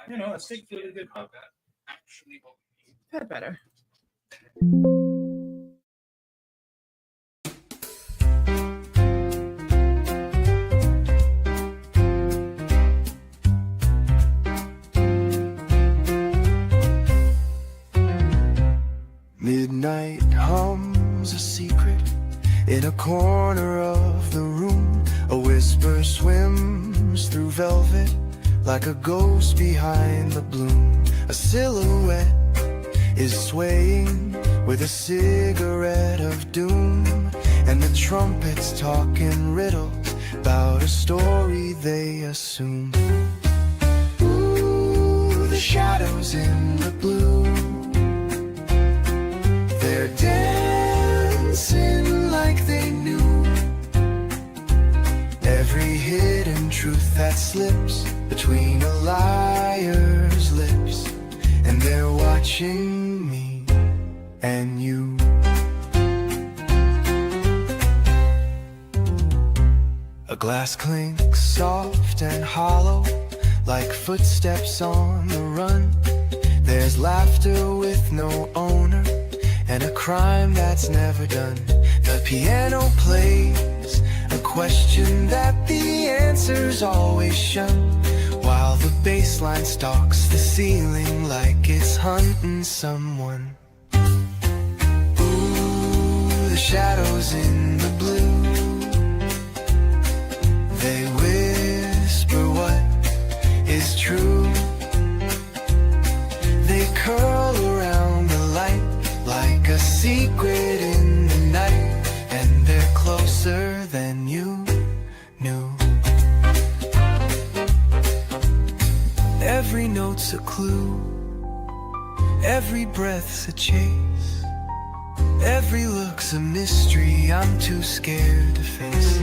You know, a steak feels good about that. Had better. Midnight hums a secret in a corner of the room. A whisper swims through velvet like a ghost behind the bloom. A silhouette is swaying with a cigarette of doom, and the trumpets talking riddles about a story they assume. Ooh, the shadows in the blue, they're dancing like they knew every hidden truth that slips between a liar's lips. And they're watching me and you. A glass clinks soft and hollow like footsteps on the run. There's laughter with no owner and a crime that's never done. The piano plays a question that the answers always shun, while the bass line stalks the ceiling like it's hunting someone. Ooh, the shadows in the blue, they whisper what is true. They curl around the light like a secret in the night, and they're closer than you knew. Every note's a clue, every breath's a chase, every look's a mystery I'm too scared to face.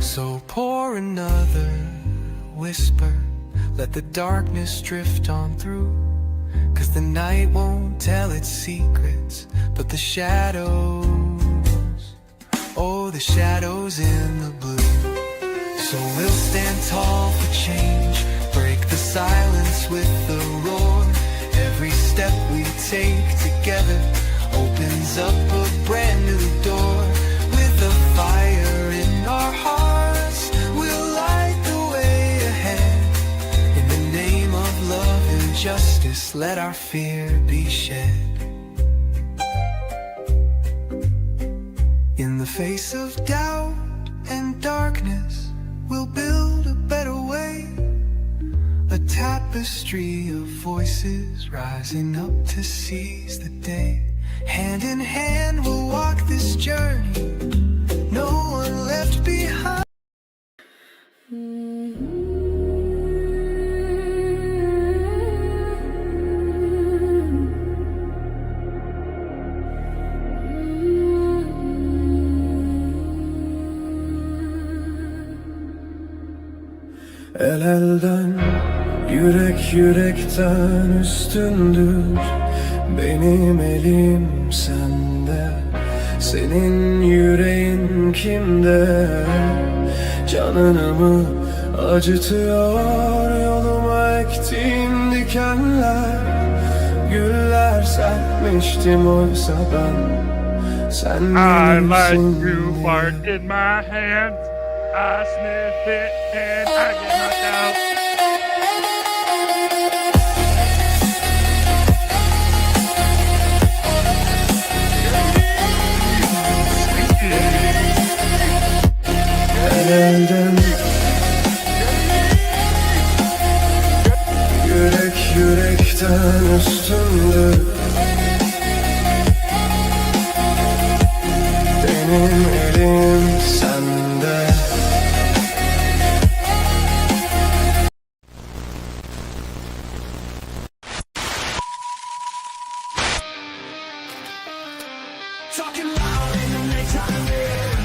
So pour another whisper, let the darkness drift on through, 'cause the night won't tell its secrets, but the shadows, oh, the shadows in the blue. So we'll stand tall for change, break the silence with the roar. Every step we take together opens up a brand new door. With a fire in our hearts, we'll light the way ahead. In the name of love and justice, let our fear be shed. In the face of doubt and darkness, we'll build a better way. A tapestry of voices rising up to seize the day. Hand in hand we'll walk this journey, no one left behind. El elden, yürek yürekten üstündür. Benim elim sende, senin yüreğin kimde? Canını mı acıtıyor yoluma ektiğin dikenler? Güller serpmiştim oysa ben, sen I like benimsin to diye. fart in my hands. I sniff it and I get knocked out. El elden, yürek yürekten üstündür. Benim elim sende. Talking loud in the nighttime air,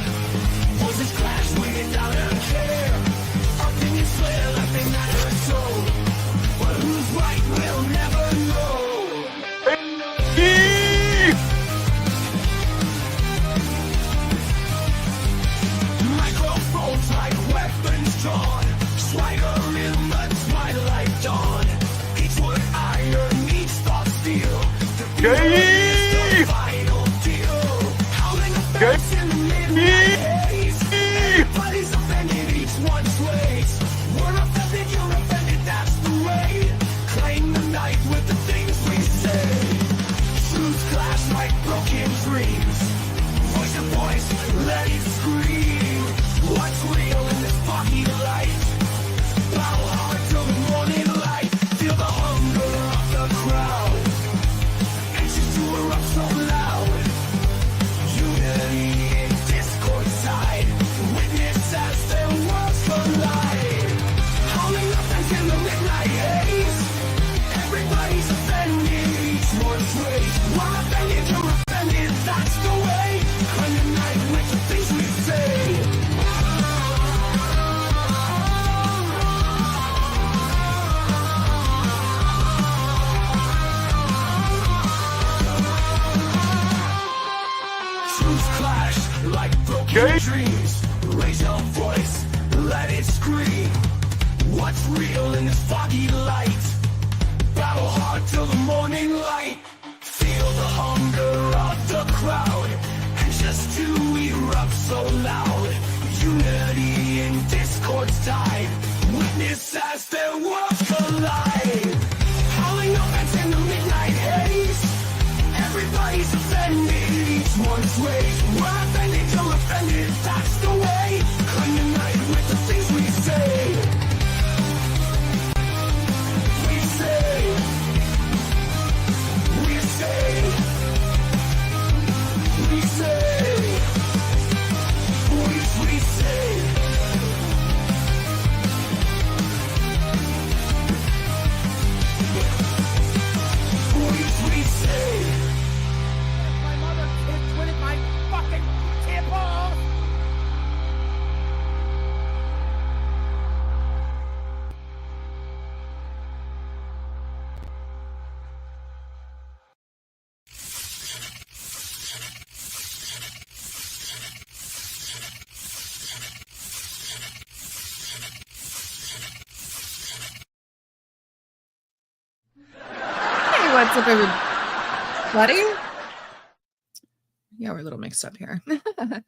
voices clash, swinging down a chair. Opinions swear like they matter so, but who's right we'll never know. Everybody's offended, each one's ways. We're offended, you're offended, that's the way. Claim the night with the things we say. Truths clash like broken dreams. Voice to voice, let it scream. What's real in this foggy light? Battle hard till the morning light. Feel the hunger of the crowd. Anxious to erupt so loud. Unity in discord side. Witness as their worlds collide. Howling offense in the midnight haze. Everybody's offended, each one's ways. We're offended, you're offended, that's the way. Claim the night with the things we say. Truths clash like broken dreams. Raise your voice, let it scream. What's real in this foggy light? Battle hard till the morning light. Feel the hunger of the crowd. And just to erupt so loud. Unity in discord's tide. Witness as their worlds collide. Howling offense in the midnight haze. Everybody's offended, each one's ways. We're offended, you're offended, that's the way. Claim the night with the things we say. We say. We say. We say. We say. We say. My mother twitted my fucking temple. Hey, what's up, everybody? Yeah, we're a little mixed up here. Hey, what's up,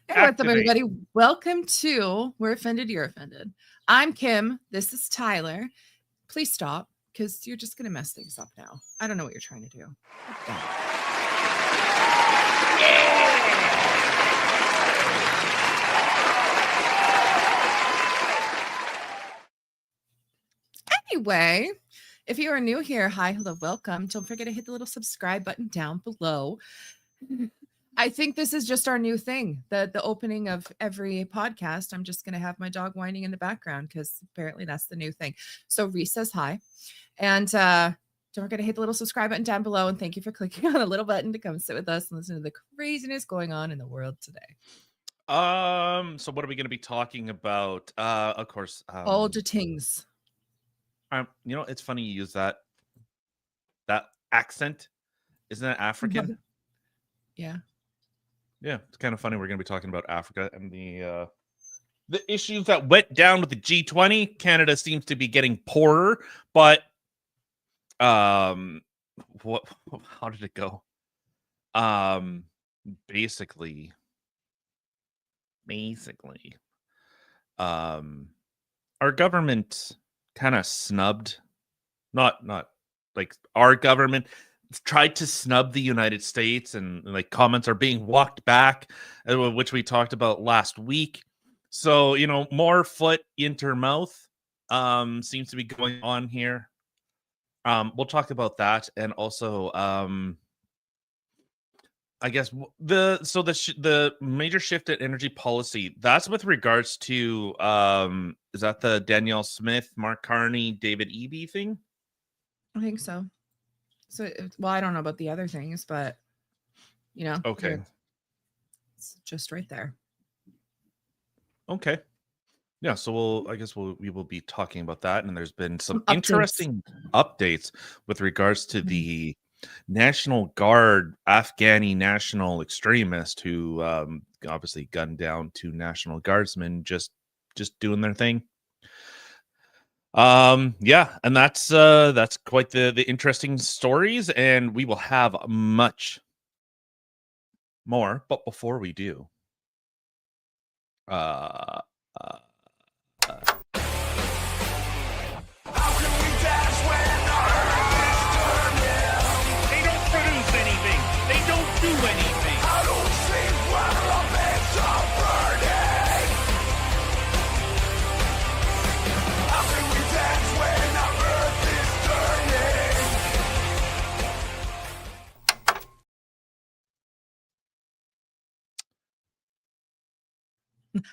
Activate. everybody? Welcome to We're Offended, You're Offended. I'm Kim. This is Tyler. Please stop, because you're just going to mess things up now. I don't know what you're trying to do. Don't. Anyway, if you are new here, hi, hello, welcome. Don't forget to hit the little subscribe button down below. I think this is just our new thing. The opening of every podcast, I'm just going to have my dog whining in the background because apparently that's the new thing. So Reese says hi. And don't forget to hit the little subscribe button down below. And thank you for clicking on the little button to come sit with us and listen to the craziness going on in the world today. So what are we going to be talking about? Of course, All the things. you know, it's funny you use that accent. Isn't it African? Yeah. Yeah, it's kind of funny. We're going to be talking about Africa and the issues that went down with the G20. Canada seems to be getting poorer, but what? How did it go? Basically, our government kind of snubbed, not like our government tried to snub the United States, and like comments are being walked back, which we talked about last week. So, you know, more foot into mouth seems to be going on here. We'll talk about that, and also I guess the major shift in energy policy, that's with regards to is that the Danielle Smith, Mark Carney, David Eby thing? I think so. So, well, I don't know about the other things, but you know, Okay. it's just right there. Okay. Yeah, so we will be talking about that, and there's been some Updates. interesting updates with regards to the National Guard Afghani national extremist who obviously gunned down two National Guardsmen just doing their thing. Yeah, and that's quite the interesting stories, and we will have much more. But before we do, uh, uh, How can we dash when our earth is turning? They don't produce anything. They don't do anything. How do we sleep when our beds are burning? How can we dance when our earth is turning?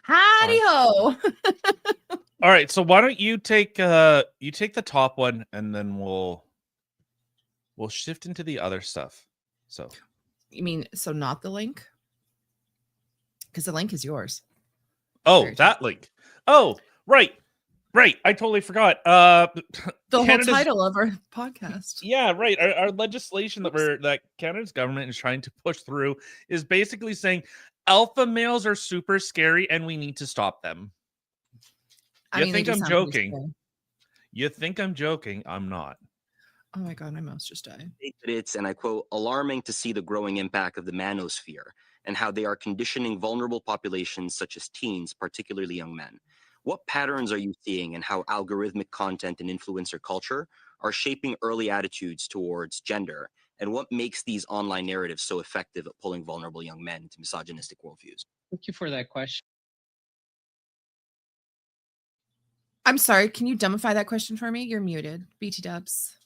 Howdy ho. all right. So why don't you take the top one, and then we'll shift into the other stuff. So You mean so not the link? Because the link is yours. oh, Very that link. Oh, right. I totally forgot. The whole Canada's- title of our podcast. Yeah, right. Our legislation that Canada's government is trying to push through is basically saying alpha males are super scary and we need to stop them. I You they think do I'm sound pretty joking? scary. You think I'm joking? I'm not. Oh my god, my mouse just died. It's, and I quote, alarming to see the growing impact of the manosphere and how they are conditioning vulnerable populations such as teens, particularly young men. What patterns are you seeing in how algorithmic content and influencer culture are shaping early attitudes towards gender? And what makes these online narratives so effective at pulling vulnerable young men into misogynistic worldviews? Thank you for that question. I'm sorry, can you dumbify that question for me? You're muted. BT dubs.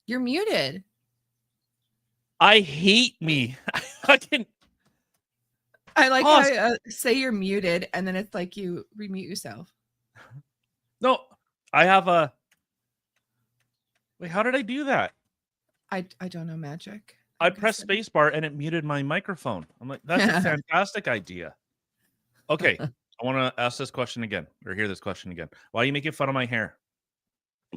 You're muted. I hate me. I fucking I like Pause. how say you're muted and then it's like you remute yourself. no. I have a. Wait, how did I do that? I don't know magic. I guess pressed spacebar and it muted my microphone. I'm like, that's a fantastic idea. Okay, I want to ask this question again, or hear this question again. Why are you making fun of my hair?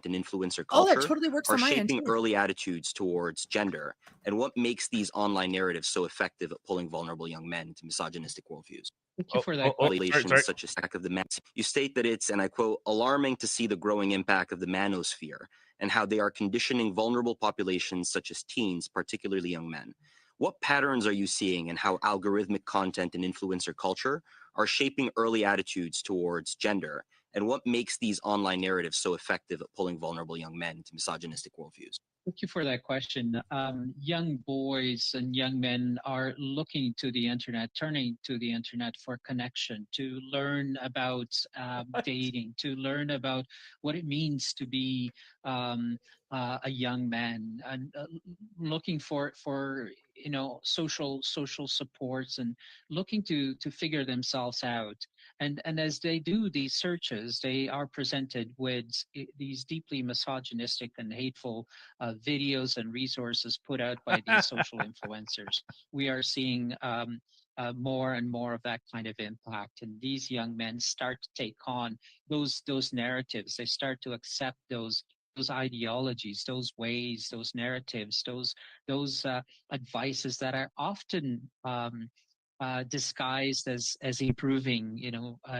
And influencer Oh, culture that totally works are on my end. shaping too. early attitudes towards gender, and what makes these online narratives so effective at pulling vulnerable young men into misogynistic worldviews? Thank you for that question. Regulations sorry. such as of the man. You state that it's, and I quote, alarming to see the growing impact of the manosphere and how they are conditioning vulnerable populations such as teens, particularly young men. What patterns are you seeing in how algorithmic content and influencer culture are shaping early attitudes towards gender? And what makes these online narratives so effective at pulling vulnerable young men into misogynistic worldviews? Thank you for that question. Young boys and young men are looking to the internet, turning to the internet for connection, to learn about dating, to learn about what it means to be a young man, and looking for social supports, and looking to figure themselves out. And as they do these searches, they are presented with these deeply misogynistic and hateful videos and resources put out by these social influencers. We are seeing more and more of that kind of impact, and these young men start to take on those narratives. They start to accept those ideologies, those ways, those narratives, those advices that are often disguised as improving,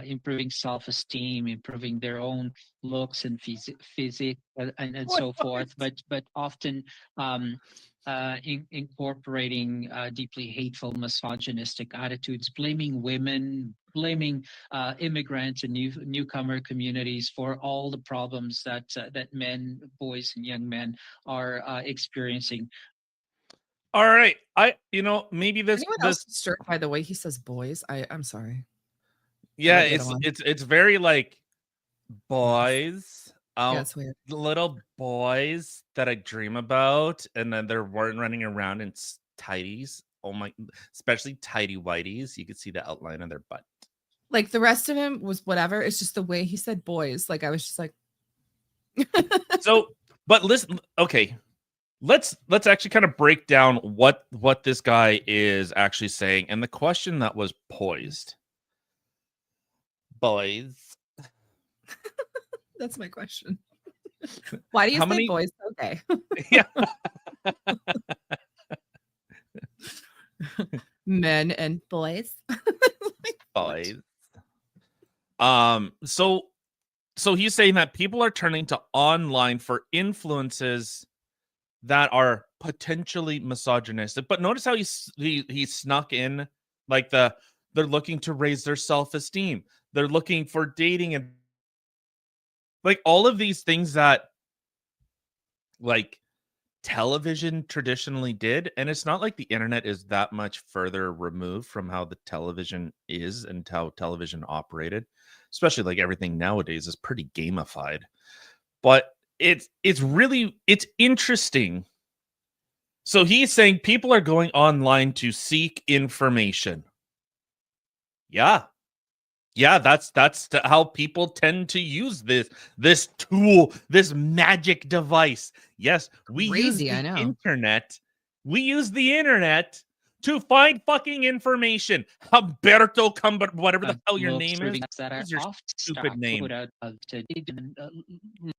improving self-esteem, improving their own looks and physique, and so forth, but often incorporating deeply hateful, misogynistic attitudes, blaming women, blaming immigrants and newcomer communities for all the problems that men, boys, and young men are experiencing. All right, maybe Anyone else disturbed by the way he says boys? I'm sorry. Yeah, the other one. it's very like boys. Yeah, it's weird. Little boys that I dream about, and then they're running around in tighties. Oh my, especially tighty whities. You could see the outline of their butt. Like the rest of him was whatever. It's just the way he said boys. Like I was just like, So, but listen, okay. Let's actually kind of break down what this guy is actually saying, and the question that was poised. Boys. that's my question. Why do you How say many- boys? Okay. Yeah. Men and boys. Boys. So so he's saying that people are turning to online for influences that are potentially misogynistic. But notice how he snuck in like they're looking to raise their self-esteem. They're looking for dating and like all of these things that like television traditionally did. And it's not like the internet is that much further removed from how the television is and how television operated, especially like everything nowadays is pretty gamified. But it's interesting. So he's saying people are going online to seek information. Yeah, that's how people tend to use this tool, this magic device. Yes, we use Crazy, I the know. internet. We use the internet to find fucking information. Humberto Cumber, whatever the hell your Look name through is. the apps that are What is your off stupid stock, name? put out of date, and,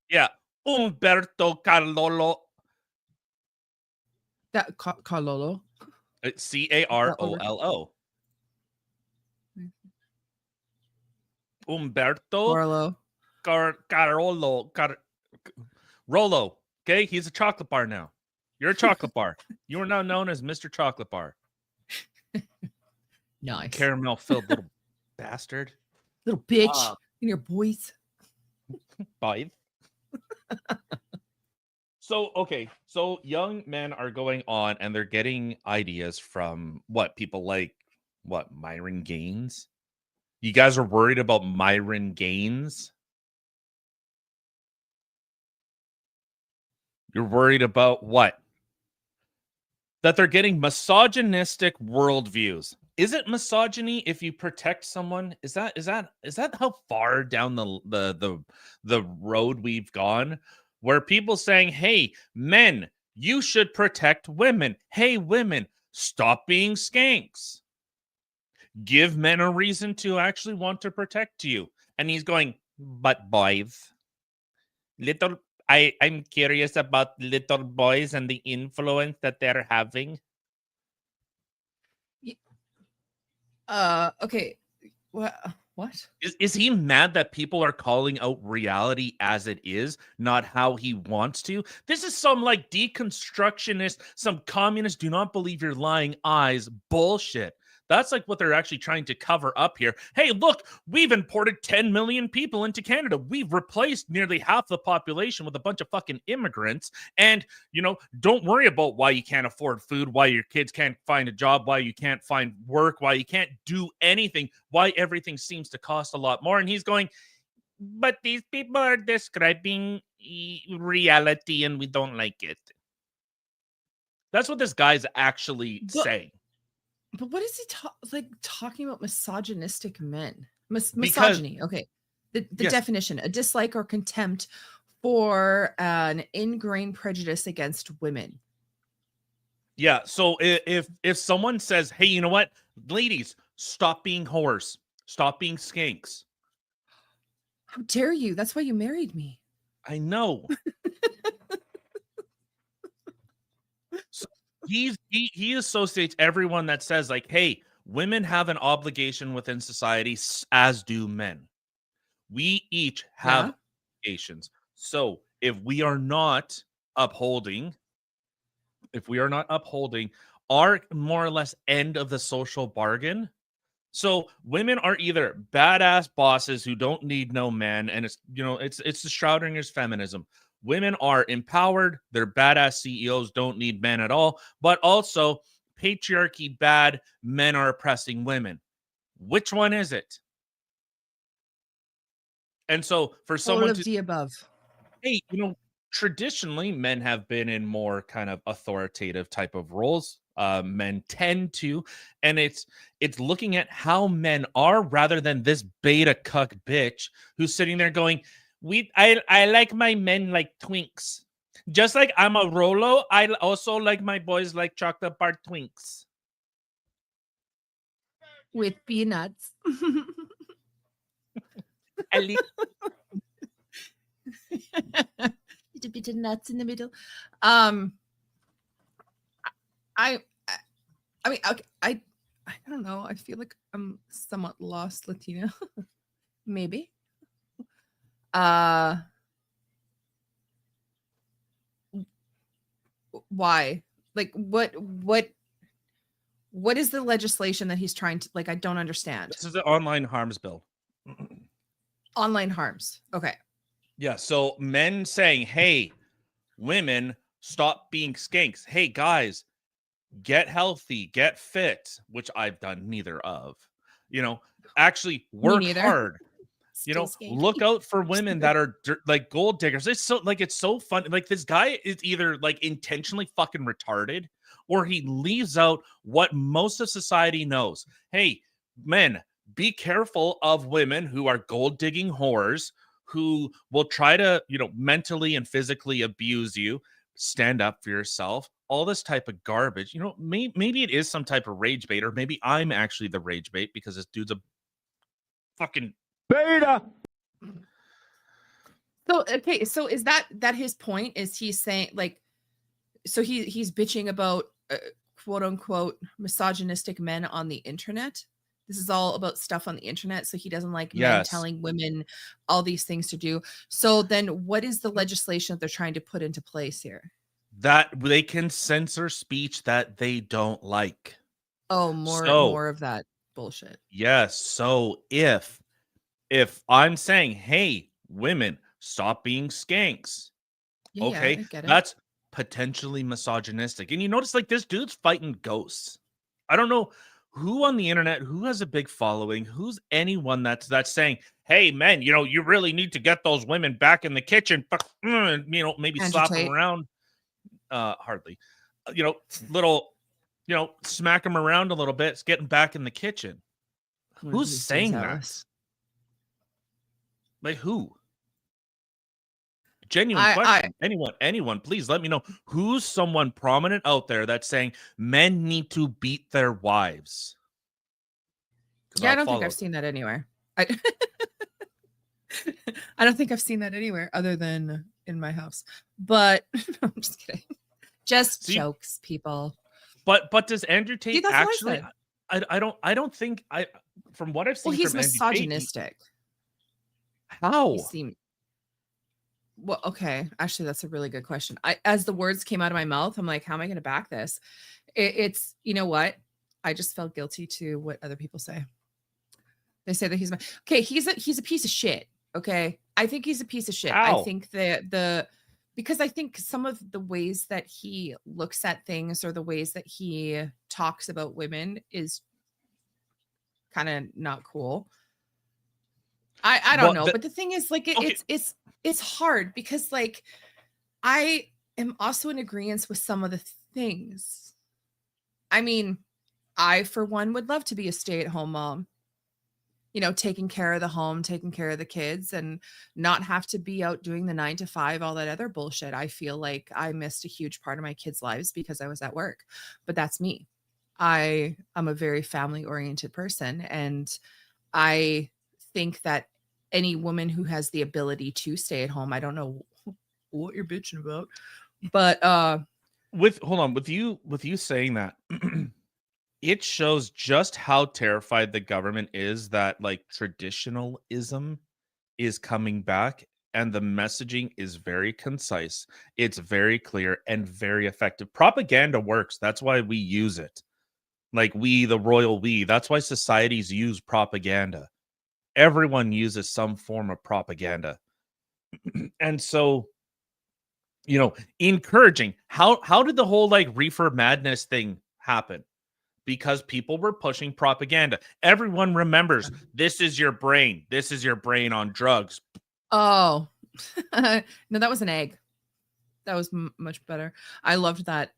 Yeah, Umberto Carlolo. That Carlolo. Carollo. Umberto Carlo. Carolo. Rolo. Okay, he's a chocolate bar now. You're a chocolate bar. You are now known as Mr. Chocolate Bar. Nice. Caramel filled little bastard. Little bitch. In your boys. Five. So, okay. So young men are going on and they're getting ideas from people like Myron Gaines? You guys are worried about Myron Gaines? You're worried about what? That they're getting misogynistic worldviews. Is it misogyny if you protect someone? Is that how far down the road we've gone? Where people saying, "Hey, men, you should protect women. Hey, women, stop being skanks. Give men a reason to actually want to protect you." And he's going, "But boys, I'm curious about little boys and the influence that they're having." Okay. What? Is he mad that people are calling out reality as it is, not how he wants to? This is some like deconstructionist, some communist do not believe your lying eyes bullshit. That's like what they're actually trying to cover up here. Hey, look, we've imported 10 million people into Canada. We've replaced nearly half the population with a bunch of fucking immigrants. And, don't worry about why you can't afford food, why your kids can't find a job, why you can't find work, why you can't do anything, why everything seems to cost a lot more. And he's going, but these people are describing reality and we don't like it. That's what this guy's actually saying. But what is he talking about misogynistic men? Misogyny. Okay. The Yes. definition, a dislike or contempt for an ingrained prejudice against women. Yeah. So if someone says, "Hey, you know what? Ladies, stop being whores. Stop being skanks." How dare you? That's why you married me. I know. So he associates everyone that says like, "Hey, women have an obligation within society, as do men. We each have obligations. So if we are not upholding our more or less end of the social bargain." So women are either badass bosses who don't need no man, and it's the Schrodinger's feminism. Women are empowered, they're badass CEOs, don't need men at all, but also patriarchy bad, men are oppressing women. Which one is it? And so for someone all of the above. Hey, traditionally men have been in more kind of authoritative type of roles. Men tend to, and it's looking at how men are rather than this beta cuck bitch who's sitting there going, I like my men like twinks. Just like I'm a Rolo, I also like my boys like chocolate bar twinks. With peanuts. Little bit of nuts in the middle. I mean, okay, I don't know. I feel like I'm somewhat lost Latina. Maybe. Why? Like what is the legislation that he's trying to, like, I don't understand. This is the online harms bill. Online harms. Okay. Yeah, so men saying, "Hey, women, stop being skanks. Hey, guys, get healthy, get fit," which I've done neither of. You know, actually work neither. hard. You Stay know, skanky. look out for women that are like gold diggers. It's so fun. Like, this guy is either like intentionally fucking retarded, or he leaves out what most of society knows. Hey, men, be careful of women who are gold digging whores who will try to, mentally and physically abuse you. Stand up for yourself. All this type of garbage. Maybe it is some type of rage bait, or maybe I'm actually the rage bait because this dude's a fucking Beta. So okay, so is that his point? Is he saying, like, so he's bitching about quote unquote misogynistic men on the internet? This is all about stuff on the internet, so he doesn't like men Yes. telling women all these things to do. So then what is the legislation that they're trying to put into place here? that they can censor speech that they don't like. Oh, So, more of that bullshit. yes. So if I'm saying, hey, women, stop being skanks, Yeah, okay, I get it. that's potentially misogynistic. And you notice, like, this dude's fighting ghosts. I don't know who on the internet, who has a big following, who's anyone that's saying, hey, men, you really need to get those women back in the kitchen, maybe Andrew slap them Tate. around. Hardly. Little, smack them around a little bit. It's getting back in the kitchen. Who's These dudes saying have that? us. Like, who? Genuine I question. Anyone, please let me know who's someone prominent out there that's saying men need to beat their wives. yeah, I don't think I've seen that anywhere. I don't think I've seen that anywhere other than in my house. But I'm just kidding. Just See? jokes, people. But does Andrew Tate that's what I actually? said. I don't think from what I've seen. Well, he's from Andrew Tate, misogynistic. how? He seemed. Well, okay. Actually, that's a really good question. As the words came out of my mouth, I'm like, how am I going to back this? It's, you know what? I just felt guilty to what other people say. They say that he's okay. He's a piece of shit. Okay. I think he's a piece of shit. How? I think that because I think some of the ways that he looks at things or the ways that he talks about women is kind of not cool. I don't know. But the thing is, like, Okay. it's hard because, like, I am also in agreement with some of the things. I mean, I, for one, would love to be a stay-at-home mom, taking care of the home, taking care of the kids, and not have to be out doing the 9 to 5, all that other bullshit. I feel like I missed a huge part of my kids' lives because I was at work, but that's me. I am a very family-oriented person, and I think that any woman who has the ability to stay at home, I don't know what you're bitching about, but with you saying that, it shows just how terrified the government is that, like, traditionalism is coming back, and the messaging is very concise. It's very clear and very effective. Propaganda works. That's why we use it. Like, we, the royal we. That's why societies use propaganda. Everyone uses some form of propaganda. And so, encouraging. How did the whole, like, reefer madness thing happen? Because people were pushing propaganda. Everyone remembers, this is your brain. This is your brain on drugs. Oh, no, that was an egg. That was much better. I loved that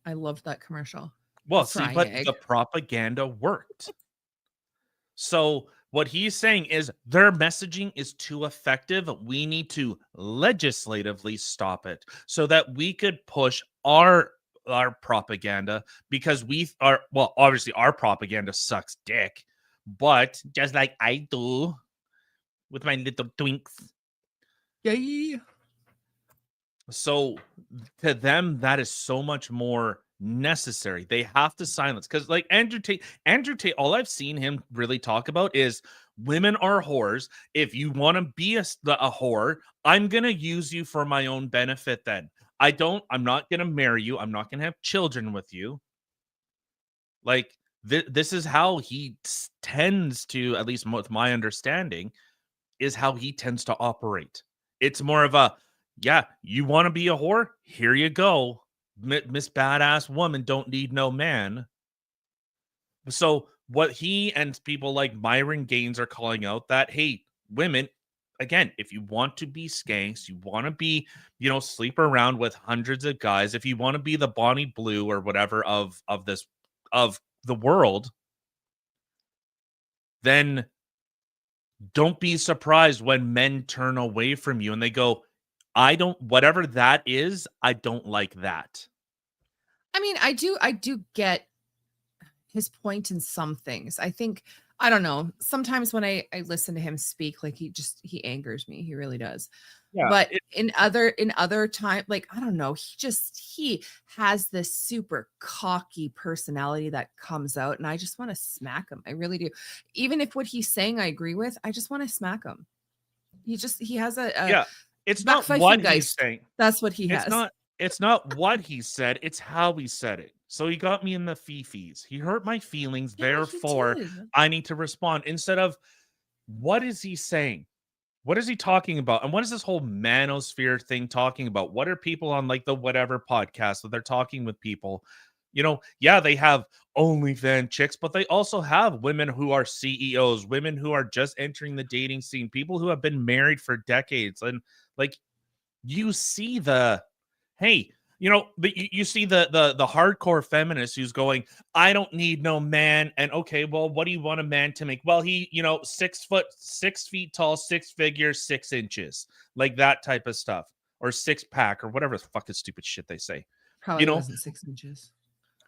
commercial. Well, see, Frying but egg. the propaganda worked. So what he's saying is their messaging is too effective. We need to legislatively stop it so that we could push our propaganda, because obviously our propaganda sucks dick, but just like I do with my little twinks. Yay. So to them, that is so much more necessary. They have to silence, because like Andrew Tate, all I've seen him really talk about is women are whores. If you want to be a whore, I'm gonna use you for my own benefit. Then I'm not gonna marry you. I'm not gonna have children with you. Like this is how he tends to, at least with my understanding, is how he tends to operate. It's more of a, yeah, you want to be a whore? Here you go. Miss Badass Woman don't need no man. So what he and people like Myron Gaines are calling out, that, hey, women, again, if you want to be skanks, you want to be, sleep around with hundreds of guys, if you want to be the Bonnie Blue or whatever of the world, then don't be surprised when men turn away from you and they go, whatever that is, I don't like that. I mean, I do get his point in some things. I think, I don't know, sometimes when I listen to him speak, like he angers me. He really does. Yeah, but in other time, like, I don't know, he has this super cocky personality that comes out, and I just want to smack him. I really do. Even if what he's saying I agree with, I just want to smack him. He has a it's not what he's saying. That's what he has. It's not what he said, it's how he said it. So he got me in the fifis. He hurt my feelings, therefore I need to respond. Instead of, what is he saying? What is he talking about? And what is this whole manosphere thing talking about? What are people on like the whatever podcast that they're talking with people? Yeah, they have OnlyFans chicks, but they also have women who are CEOs, women who are just entering the dating scene, people who have been married for decades. And like, you see you see the hardcore feminist who's going, I don't need no man. And okay, well, what do you want a man to make? Well, he, 6 feet tall, 6 figures, 6 inches, like that type of stuff, or 6-pack, or whatever the fucking stupid shit they say. Probably wasn't 6 inches.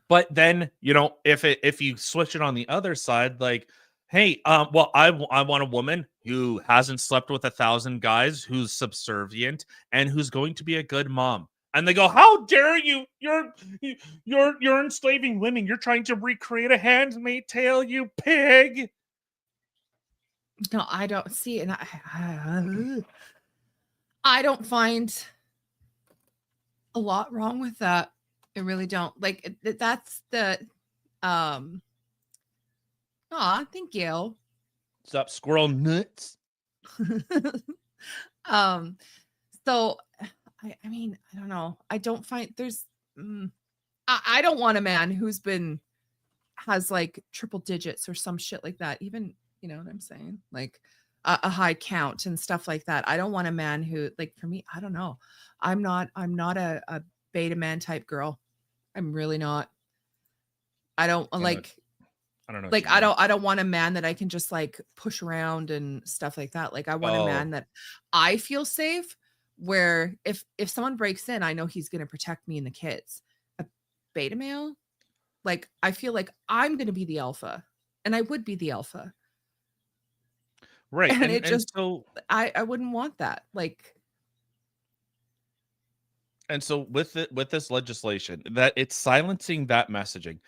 But then, if you switch it on the other side, like, hey, well, I want a woman who hasn't slept with 1,000 guys, who's subservient, and who's going to be a good mom. And they go, how dare you? You're enslaving women. You're trying to recreate a Handmaid's Tale, you pig. No, I don't see it. And I don't find a lot wrong with that. I really don't. Like, that's the thank you. What's up, squirrel nuts? So I mean, I don't know. I don't find there's I don't want a man who's has like triple digits or some shit like that. Even, you know what I'm saying? Like a high count and stuff like that. I don't want a man who, like, for me, I don't know. I'm not a beta man type girl. I'm really not. I don't like, I don't know. Like, I don't want a man that I can just like push around and stuff like that. Like, I want a man that I feel safe, where if someone breaks in, I know he's going to protect me and the kids. A beta male, like, I feel like I'm going to be the alpha, and I would be the alpha. Right. And so I wouldn't want that. Like, and so with this legislation, that it's silencing that messaging.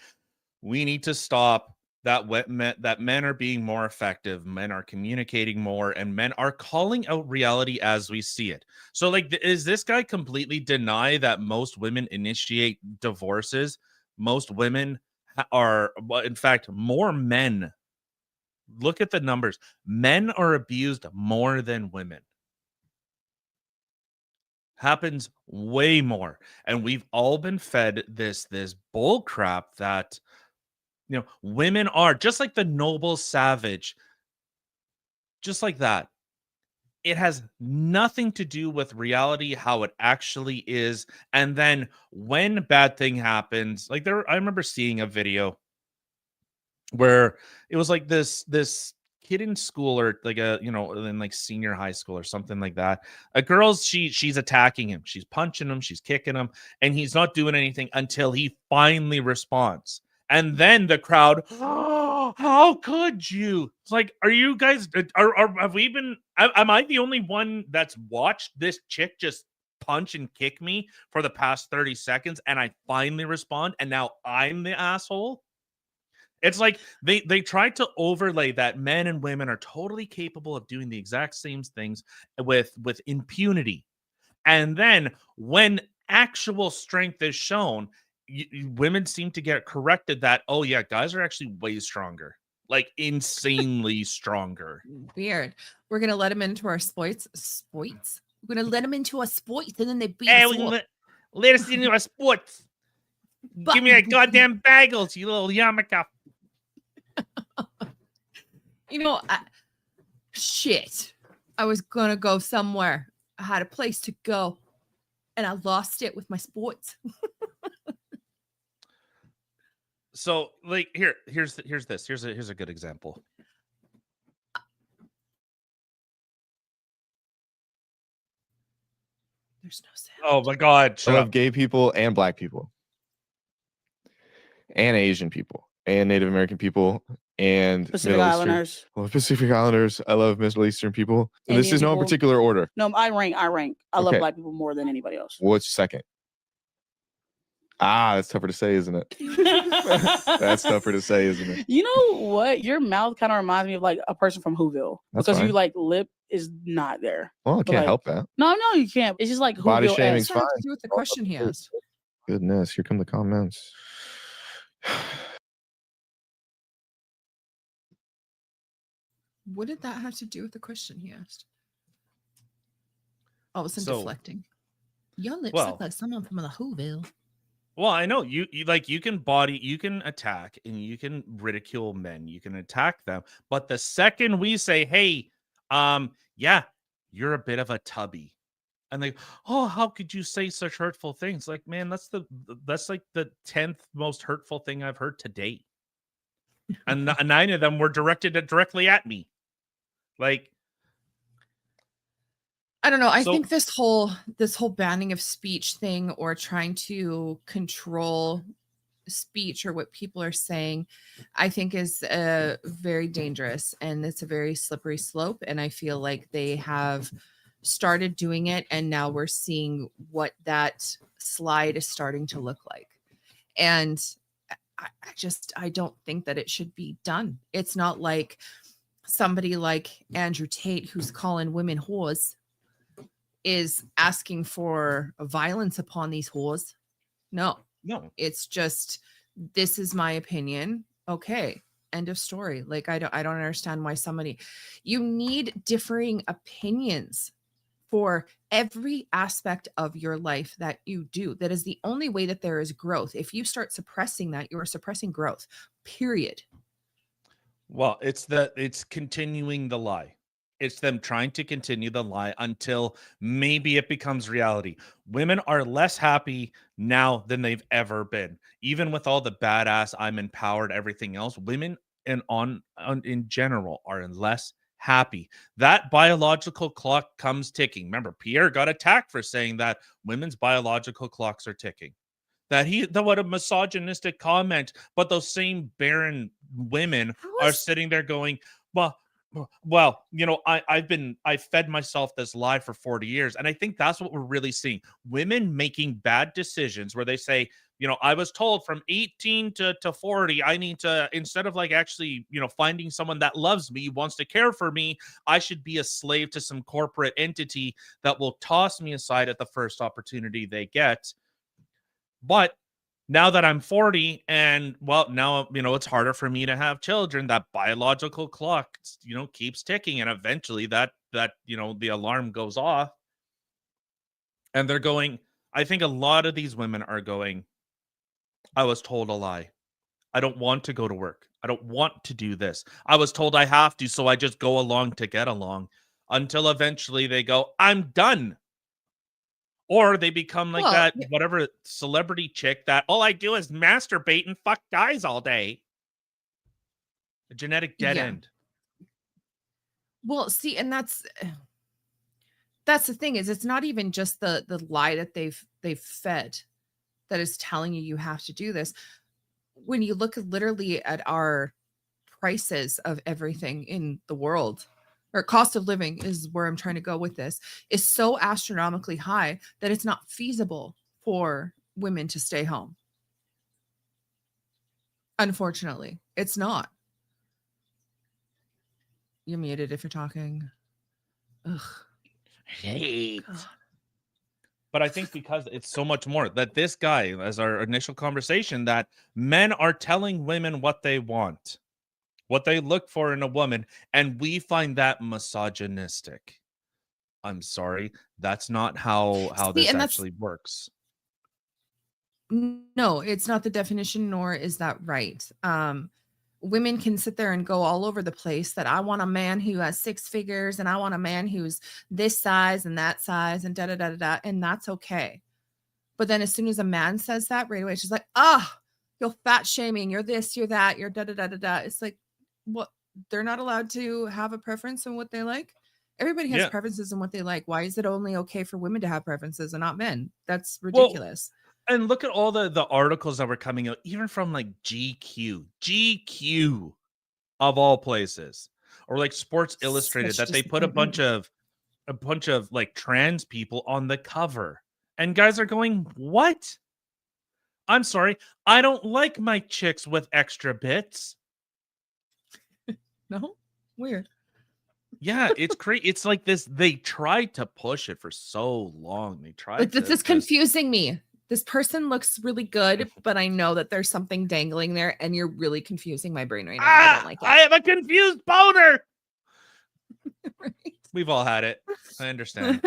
We need to stop that men are being more effective, men are communicating more, and men are calling out reality as we see it. So, like, is this guy completely deny that most women initiate divorces? Most women are, in fact, more men. Look at the numbers. Men are abused more than women. Happens way more. And we've all been fed this bull crap that, women are just like the noble savage, just like that. It has nothing to do with reality, how it actually is. And then when a bad thing happens, like I remember seeing a video where it was like this kid in school, or like in like senior high school or something like that. A girl's she's attacking him, she's punching him, she's kicking him, and he's not doing anything until he finally responds. And then the crowd, oh, how could you? It's like, are you guys, have we been, am I the only one that's watched this chick just punch and kick me for the past 30 seconds and I finally respond and now I'm the asshole. It's like they tried to overlay that men and women are totally capable of doing the exact same things with impunity. And then when actual strength is shown, women seem to get corrected that, oh yeah, guys are actually way stronger, like insanely stronger. Weird. We're gonna let them into our sports. Sports. We're gonna let them into our sports, and then they beat Hey, us all. let us into our sports. Give me that goddamn bagels, you little yarmulke. You know, shit. I was gonna go somewhere. I had a place to go, and I lost it with my sports. So, like, here's a good example. There's no sound. Oh my god, I shut love up. gay people and black people and Asian people and Native American people and Pacific Middle Eastern. Islanders. Well, Pacific Islanders. I love Middle Eastern people. And this Indian is no people. particular order. No, I rank. I love Okay. black people more than anybody else. What's second? That's tougher to say, isn't it? That's tougher to say, isn't it? You know what? Your mouth kind of reminds me of like a person from Whoville. That's because fine. you like lip is not there. Well, I But, can't like, help that. No, you can't. It's just like Body Whoville. shaming's What's that have fine. to do with the question he asked? Goodness, here come the comments. What did that have to do with the question he asked? Oh, it's So- deflecting. Your lips Well- look like someone from the Whoville. Well, I know you like you can attack and you can ridicule men, you can attack them, but the second we say, "Hey, yeah, you're a bit of a tubby," and they, "Oh, how could you say such hurtful things?" Like, man, that's like the 10th most hurtful thing I've heard to date, and 9 of them were directed directly at me. Like, I don't know. I So- think this whole banning of speech thing or trying to control speech or what people are saying, I think is very dangerous and it's a very slippery slope. And I feel like they have started doing it, and now we're seeing what that slide is starting to look like. And I don't think that it should be done. It's not like somebody like Andrew Tate, who's calling women whores, is asking for violence upon these whores. No, it's just, this is my opinion. Okay, end of story. Like, I don't understand why you need differing opinions for every aspect of your life that you do. That is the only way that there is growth. If you start suppressing that, you are suppressing growth, period. well, it's continuing the lie. It's them trying to continue the lie until maybe it becomes reality. Women are less happy now than they've ever been. Even with all the badass, I'm empowered, everything else, women in general are less happy. That biological clock comes ticking. Remember, Pierre got attacked for saying that women's biological clocks are ticking. What a misogynistic comment, but those same barren women are sitting there going, well, you know, I fed myself this lie for 40 years. And I think that's what we're really seeing. Women making bad decisions where they say, you know, I was told from 18 to 40, I need to, instead of like actually, you know, finding someone that loves me, wants to care for me, I should be a slave to some corporate entity that will toss me aside at the first opportunity they get. But now that I'm 40 and, well, now, you know, it's harder for me to have children, that biological clock, you know, keeps ticking. And eventually that, you know, the alarm goes off and they're going, I think a lot of these women are going, I was told a lie. I don't want to go to work. I don't want to do this. I was told I have to, so I just go along to get along, until eventually they go, I'm done. Or they become like that, whatever celebrity chick that all I do is masturbate and fuck guys all day. A genetic dead end. Well, see, and that's the thing, is it's not even just the lie that they've fed that is telling you have to do this. When you look literally at our prices of everything in the world, or cost of living is where I'm trying to go with this, is so astronomically high that it's not feasible for women to stay home. Unfortunately, it's not. You're muted if you're talking. Ugh. Hate. But I think because it's so much more that this guy, as our initial conversation, that men are telling women what they want, what they look for in a woman, and we find that misogynistic. I'm sorry, that's not how See, this and actually works. No, it's not the definition, nor is that right. Women can sit there and go all over the place that I want a man who has 6 figures and I want a man who's this size and that size and da da da da da, and that's okay. But then as soon as a man says that, right away she's like, you're fat shaming, you're this, you're that, you're da da da da da. It's like, what? They're not allowed to have a preference in what they like. Everybody has preferences in what they like. Why is it only okay for women to have preferences and not men? That's ridiculous. Well, and look at all the articles that were coming out, even from like GQ of all places, or like Sports Illustrated, that they put a bunch of like trans people on the cover, and guys are going, "What? I'm sorry, I don't like my chicks with extra bits." No, weird. Yeah, it's crazy. It's like this. They tried to push it for so long. They tried. Like, this is confusing me. This person looks really good, but I know that there's something dangling there, and you're really confusing my brain right now. I don't like it. I have a confused boner. Right? We've all had it. I understand.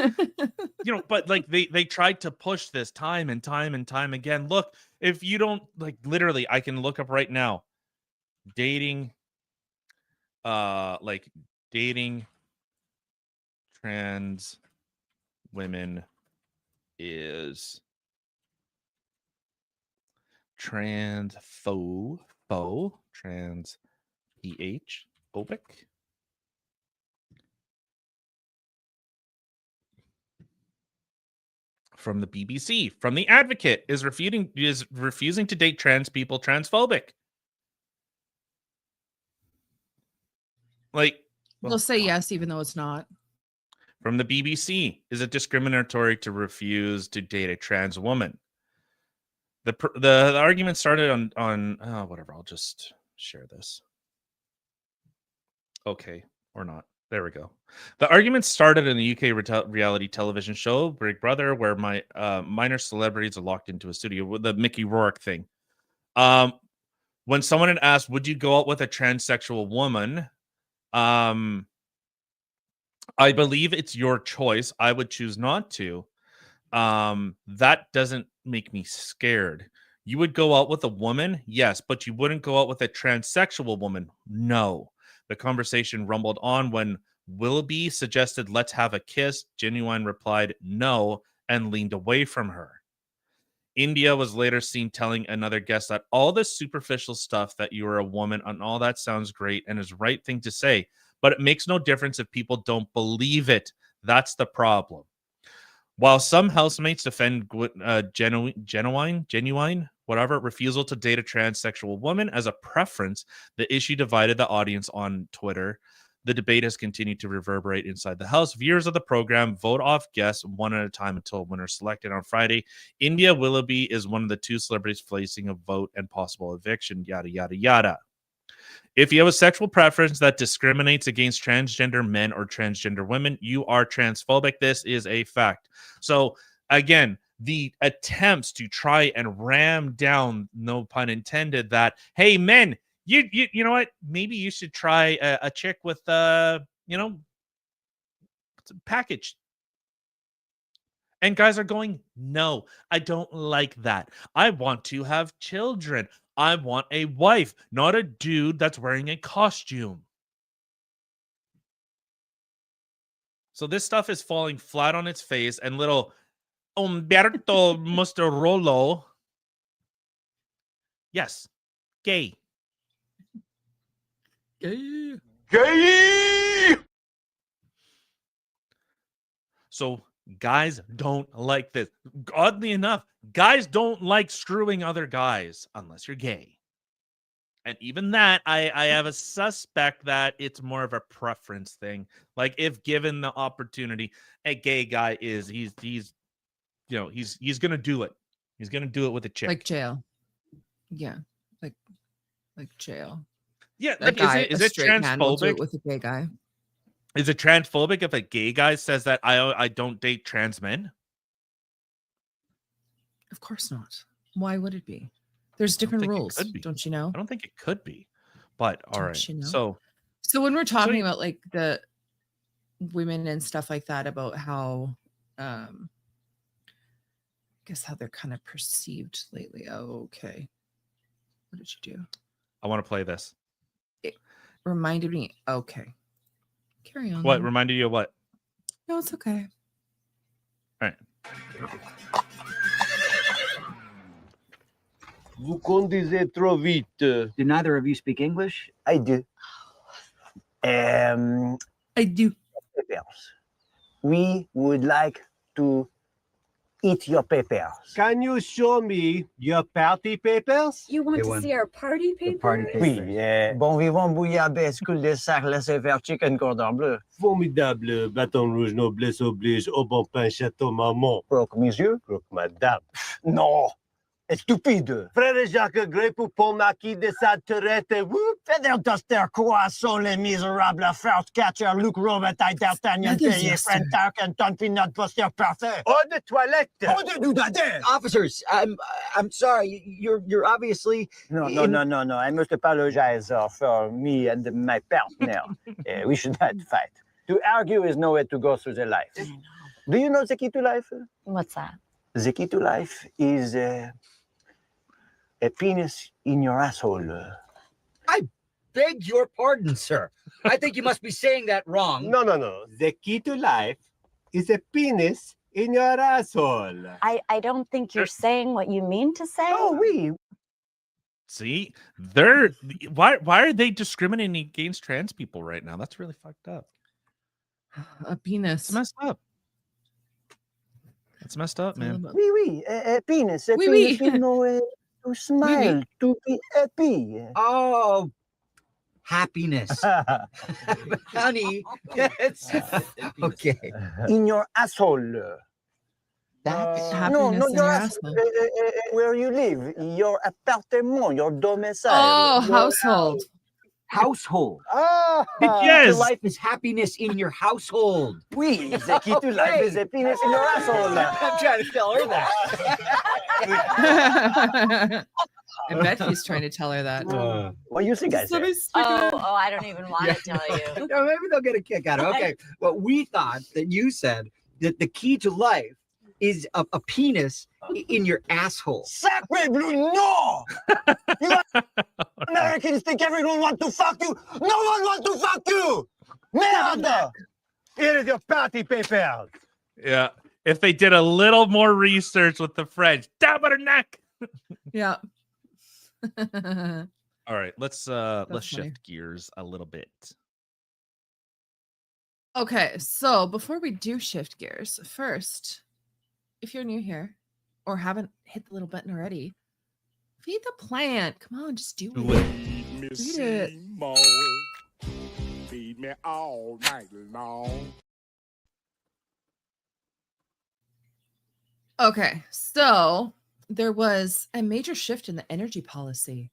But like they tried to push this time and time and time again. Look, if you don't, like, literally, I can look up right now. Dating trans women is transphobic from the BBC. From The Advocate, is refusing to date trans people transphobic. Like, They'll say yes, even though it's not. From the BBC, is it discriminatory to refuse to date a trans woman? The argument started on whatever. I'll just share this. Okay, or not. There we go. The argument started in the UK reality television show Big Brother, where minor celebrities are locked into a studio with the Mickey Rourke thing. When someone had asked, "Would you go out with a transsexual woman?" I believe it's your choice. I would choose not to. That doesn't make me scared. You would go out with a woman? Yes, but you wouldn't go out with a transsexual woman? No. The conversation rumbled on when Willoughby suggested, "Let's have a kiss." Genuine replied, "No," and leaned away from her. India was later seen telling another guest that all this superficial stuff, that you are a woman and all that, sounds great and is the right thing to say, but it makes no difference if people don't believe it. That's the problem. While some housemates defend genuine, whatever, refusal to date a transsexual woman as a preference, the issue divided the audience on Twitter. The debate has continued to reverberate inside the house. Viewers of the program vote off guests one at a time until a winner selected on Friday. India Willoughby is one of the 2 celebrities facing a vote and possible eviction, yada, yada, yada. If you have a sexual preference that discriminates against transgender men or transgender women, you are transphobic. This is a fact. So, again, the attempts to try and ram down, no pun intended, that, hey, men, you know what? Maybe you should try a chick with, package. And guys are going, "No, I don't like that. I want to have children. I want a wife, not a dude that's wearing a costume." So this stuff is falling flat on its face, and little Umberto Mustarolo, yes, gay. Gay! So guys don't like this. Oddly enough, guys don't like screwing other guys unless you're gay. And even that, I have a suspect that it's more of a preference thing. Like if given the opportunity, a gay guy he's gonna do it. He's gonna do it with a chick. Like jail. Yeah. Like jail. Yeah, A like guy, is a it straight man will do transphobic? it with a gay guy. Is it transphobic if a gay guy says that I don't date trans men? Of course not. Why would it be? There's different think it rules, could be. don't you know? I don't think it could be. But all Don't right. you know? So when we're talking you- about like the women and stuff like that, about how I guess how they're kind of perceived lately. Oh, okay. What did you do? I want to play this. It reminded me. Okay. Carry on. What then. reminded you of what? No, it's okay. All right. Vous conduisez trop vite. Do neither of you speak English? I do. I do. Papers. We would like to eat your papers. Can you show me your party papers? You want They to want see our party paper? Party Oui, papers. bon vivant bouillabaisse, coule de sac, laissez faire chicken cordon bleu. Formidable, bâton rouge, noblesse oblige, au bon pain, château maman. Croque mes yeux? Croque madame. Non, stupide. Frère Jacques Grey pour Paul Marquis de Sainte-Terette, whoop. Feder Duster, Croissant, Les Misérables, First Catcher, Luc Robitaille, D'Artagnan, That is Perrier, yes, Fred sir. Tark, Anton Pinot, Poster Parfait. Eau de toilette. Eau de doudadin. Officers, I'm sorry. You're obviously No, I must apologize for me and my partner. We should not fight. To argue is no way to go through the life. Do you know the key to life? What's that? The key to life is a penis in your asshole. beg your pardon, sir. I think you must be saying that wrong. No. The key to life is a penis in your asshole. I don't think you're saying what you mean to say. Oh, oui. See, they're why are they discriminating against trans people right now? That's really fucked up. A penis. It's messed up. It's messed up, man. Oui, a penis. A Oui, penis oui. to know to smile, to be happy. Oh, happiness. Honey, it's okay. In your asshole. That's Happiness in your your asshole. asshole. Where you live, your appartement, your domicile. Oh, your household. household. Ah, Yes. Your life is happiness in your household. oui, the key to life is a penis in your asshole. I'm trying to tell her that. I bet he's trying to tell her that. What do you think, guys? Oh, I don't even want to tell you. No, maybe they'll get a kick out of it. Okay. Well, we thought that you said that the key to life is a penis in your asshole. Sacre bleu, no! You Americans think everyone wants to fuck you. No one wants to fuck you. Merde! Here is your party papers. Yeah. If they did a little more research with the French, tabarnak. Yeah. All right, let's funny. shift gears a little bit. Okay, so before we do shift gears, first, if you're new here or haven't hit the little button already, feed the plant. Come on, just do it. Feed me Feed it. Seymour. Feed me all night long. Okay, so there was a major shift in the energy policy.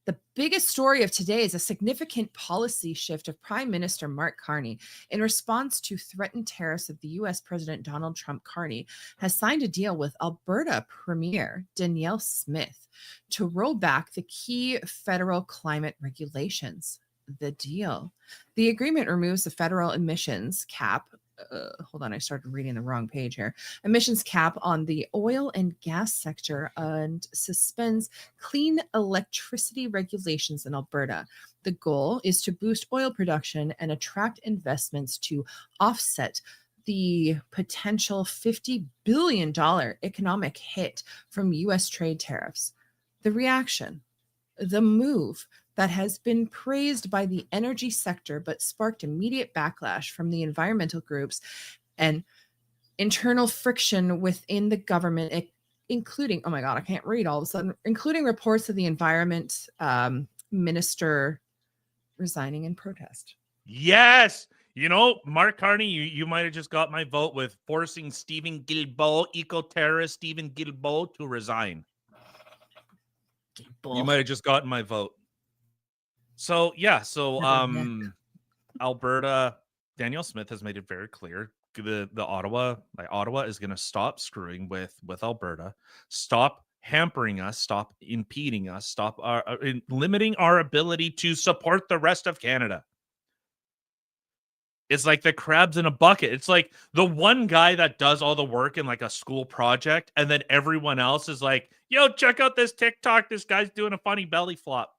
The biggest story of today is a significant policy shift of Prime Minister Mark Carney. In response to threatened tariffs of the US President Donald Trump, Carney has signed a deal with Alberta Premier Danielle Smith to roll back the key federal climate regulations. The agreement removes the federal emissions cap. Hold on, I started reading the wrong page here. Emissions cap on the oil and gas sector and suspends clean electricity regulations in Alberta. The goal is to boost oil production and attract investments to offset the potential $50 billion economic hit from U.S. trade tariffs. The reaction, the move that has been praised by the energy sector but sparked immediate backlash from the environmental groups and internal friction within the government, including, oh my God, I can't read all of a sudden, including reports of the environment minister resigning in protest. Yes. You know, Mark Carney, you might have just got my vote with forcing Stephen Guilbeault, eco-terrorist Stephen Guilbeault, to resign. You might have just gotten my vote. So, yeah. So, Alberta, Danielle Smith has made it very clear. The Ottawa is going to stop screwing with Alberta, stop hampering us, stop impeding us, stop limiting our ability to support the rest of Canada. It's like the crabs in a bucket. It's like the one guy that does all the work in like a school project, and then everyone else is like, yo, check out this TikTok. This guy's doing a funny belly flop.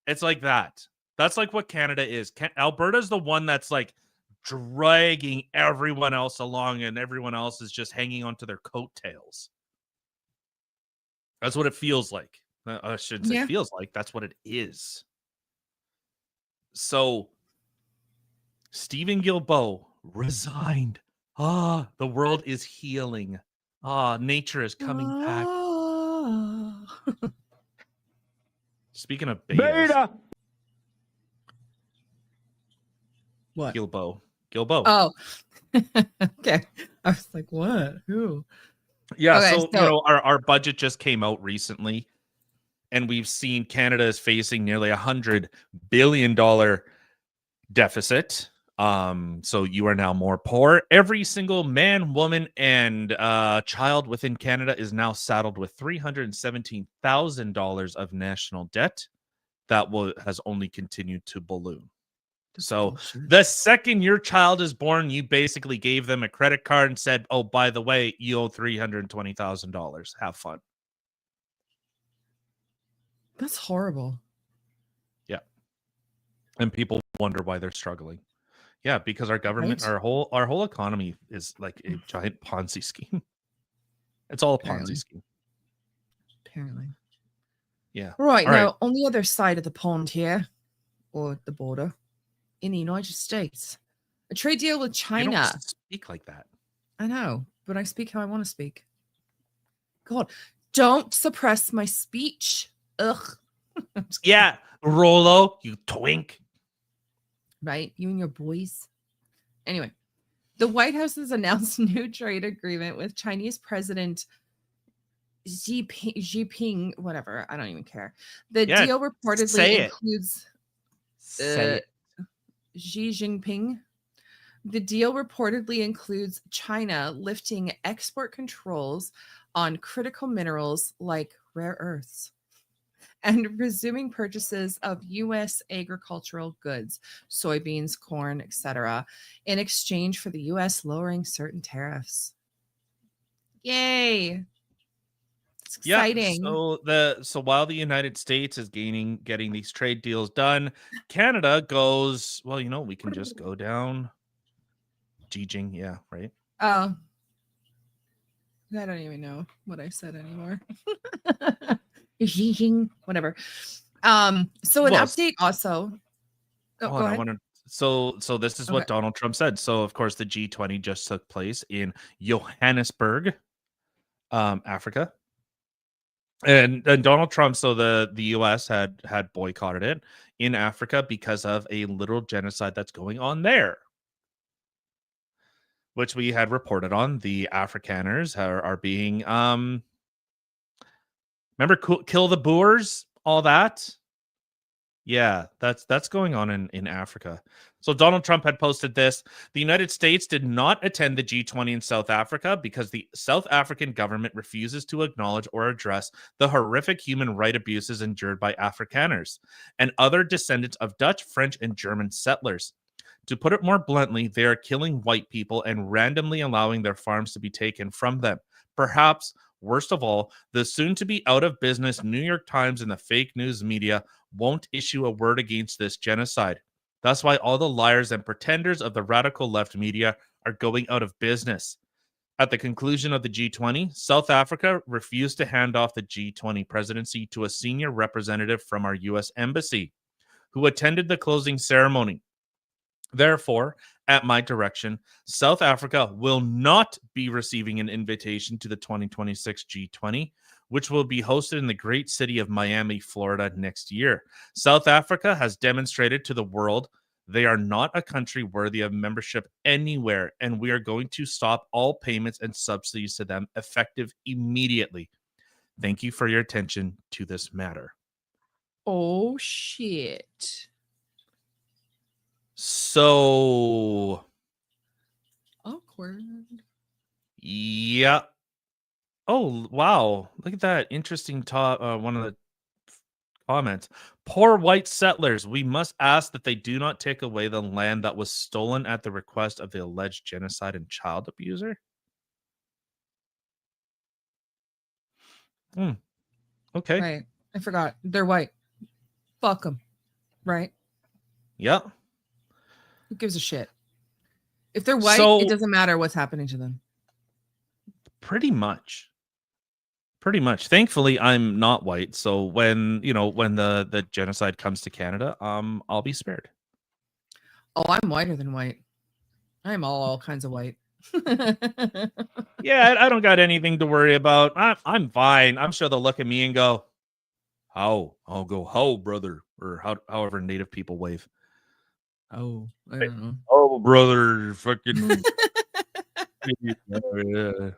It's like that. That's like what Canada is. Alberta's the one that's like dragging everyone else along, and everyone else is just hanging onto their coattails. That's what it feels like. I shouldn't say feels like. That's what it is. So Stephen Guilbeault resigned. The world is healing. Nature is coming back. Speaking of beta. What? Guilbeault. Oh. Okay. I was like, what? Who? Yeah, Okay, so you know, our budget just came out recently, and we've seen Canada is facing nearly $100 billion deficit. So you are now more poor. Every single man, woman, and child within Canada is now saddled with $317,000 of national debt that has only continued to balloon. So the second your child is born, you basically gave them a credit card and said, oh, by the way, you owe $320,000. Have fun. That's horrible. Yeah. And people wonder why they're struggling. Yeah, because our government, our whole economy is like a giant Ponzi scheme. It's all a Ponzi scheme. Apparently. Yeah. Right. Now, on the other side of the pond here, or the border, in the United States, a trade deal with China. You don't speak like that. I know, but I speak how I want to speak. God, don't suppress my speech. Ugh. Yeah, Rolo, you twink. Right? You and your boys. Anyway, the White House has announced a new trade agreement with Chinese President Xi Jinping, whatever. I don't even care. The deal reportedly includes Xi Jinping. The deal reportedly includes China lifting export controls on critical minerals like rare earths and resuming purchases of U.S. agricultural goods, soybeans, corn, etc., in exchange for the U.S. lowering certain tariffs. Yay! It's exciting. Yeah, so while the United States is getting these trade deals done, Canada goes, well, you know, we can just go down Jijing, yeah, right? Oh. I don't even know what I said anymore. Whatever. So an update also. Go ahead. So this is what Donald Trump said. So of course the G20 just took place in Johannesburg, Africa. And Donald Trump, so the US had boycotted it in Africa because of a literal genocide that's going on there, which we had reported on. The Afrikaners are being remember kill the Boers, all that. Yeah, that's going on in Africa. So Donald Trump had posted this. The United States did not attend the G20 in South Africa because the South African government refuses to acknowledge or address the horrific human rights abuses endured by Afrikaners and other descendants of Dutch, French, and German settlers. To put it more bluntly, they are killing white people and randomly allowing their farms to be taken from them. Perhaps, worst of all, the soon-to-be out-of-business New York Times and the fake news media won't issue a word against this genocide. That's why all the liars and pretenders of the radical left media are going out of business. At the conclusion of the G20, South Africa refused to hand off the G20 presidency to a senior representative from our U.S. Embassy, who attended the closing ceremony. Therefore, at my direction, South Africa will not be receiving an invitation to the 2026 G20, which will be hosted in the great city of Miami, Florida next year. South Africa has demonstrated to the world they are not a country worthy of membership anywhere, and we are going to stop all payments and subsidies to them effective immediately. Thank you for your attention to this matter. Oh, shit. So, awkward. Yeah. Oh, wow. Look at that. Interesting one of the comments. Poor white settlers. We must ask that they do not take away the land that was stolen at the request of the alleged genocide and child abuser. Okay. Right. I forgot. They're white. Fuck them. Right? Yep. Who gives a shit? If they're white, So- it doesn't matter what's happening to them. Pretty much. Thankfully, I'm not white, so when the genocide comes to Canada, I'll be spared. Oh, I'm whiter than white. I'm all kinds of white. Yeah, I don't got anything to worry about. I'm fine. I'm sure they'll look at me and go, "How?" I'll go, "How, brother," or however Native people wave. Oh, I don't know. Oh, brother, fucking. Yeah.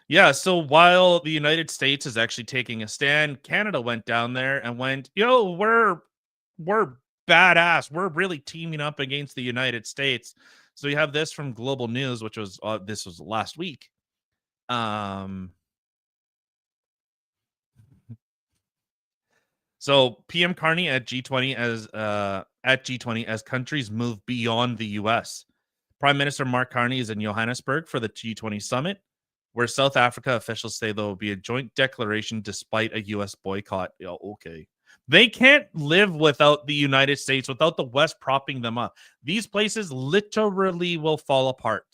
Yeah, so while the United States is actually taking a stand, Canada went down there and went, "Yo, we're badass. We're really teaming up against the United States." So you have this from Global News, which was this was last week. So PM Carney at G20 as countries move beyond the US. Prime Minister Mark Carney is in Johannesburg for the G20 summit, where South Africa officials say there will be a joint declaration despite a U.S. boycott. Oh, okay. They can't live without the United States, without the West propping them up. These places literally will fall apart.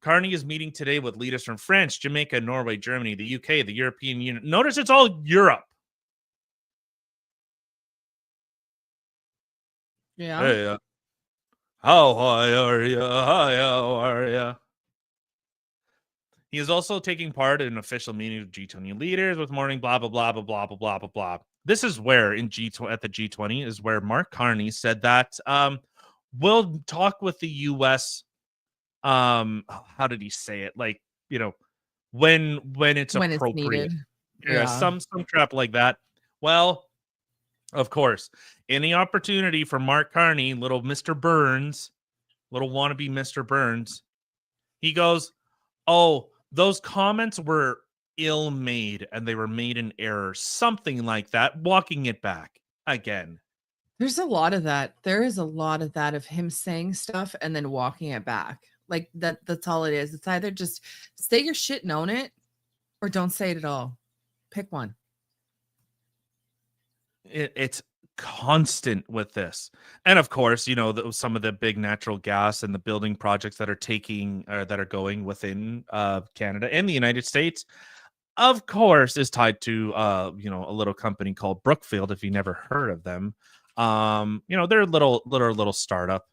Carney is meeting today with leaders from France, Jamaica, Norway, Germany, the UK, the European Union. Notice it's all Europe. Yeah. Hey, how are you? Hi, how are you? He is also taking part in an official meeting of G20 leaders with morning blah blah blah blah blah blah blah blah blah. This is where at the G20 is where Mark Carney said that we'll talk with the US. How did he say it? Like, when it's When appropriate. it's needed. Yeah, some crap like that. Well, of course, any opportunity for Mark Carney, little Mr. Burns, little wannabe Mr. Burns, he goes, "Oh, those comments were ill-made and they were made in error," something like that, walking it back again. There's a lot of that. There is a lot of that of him saying stuff and then walking it back. Like that's all it is. It's either just say your shit and own it, or don't say it at all. Pick one. It's constant with this, and of course, some of the big natural gas and the building projects that are going within Canada and the United States, of course, is tied to a little company called Brookfield. If you never heard of them, they're a little startup,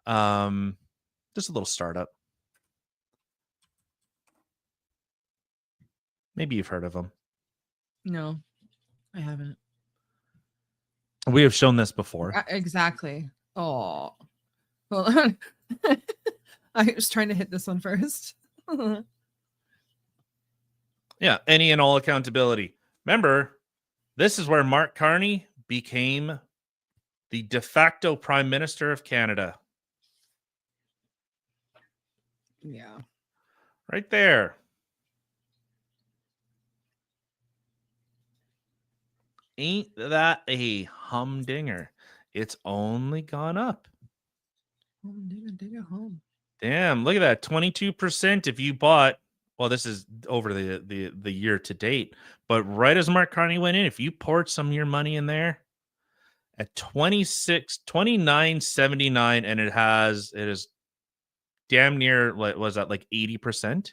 just a little startup. Maybe you've heard of them. No, I haven't. We have shown this before. Exactly. Oh, well, I was trying to hit this one first. Yeah, any and all accountability. Remember, this is where Mark Carney became the de facto Prime Minister of Canada. Yeah. Right there. Ain't that a humdinger? It's only gone up. Home. Damn, look at that. 22% if you bought, well, this is over the year to date, but right as Mark Carney went in, if you poured some of your money in there at 29.79, and it is damn near, what was that, like 80%?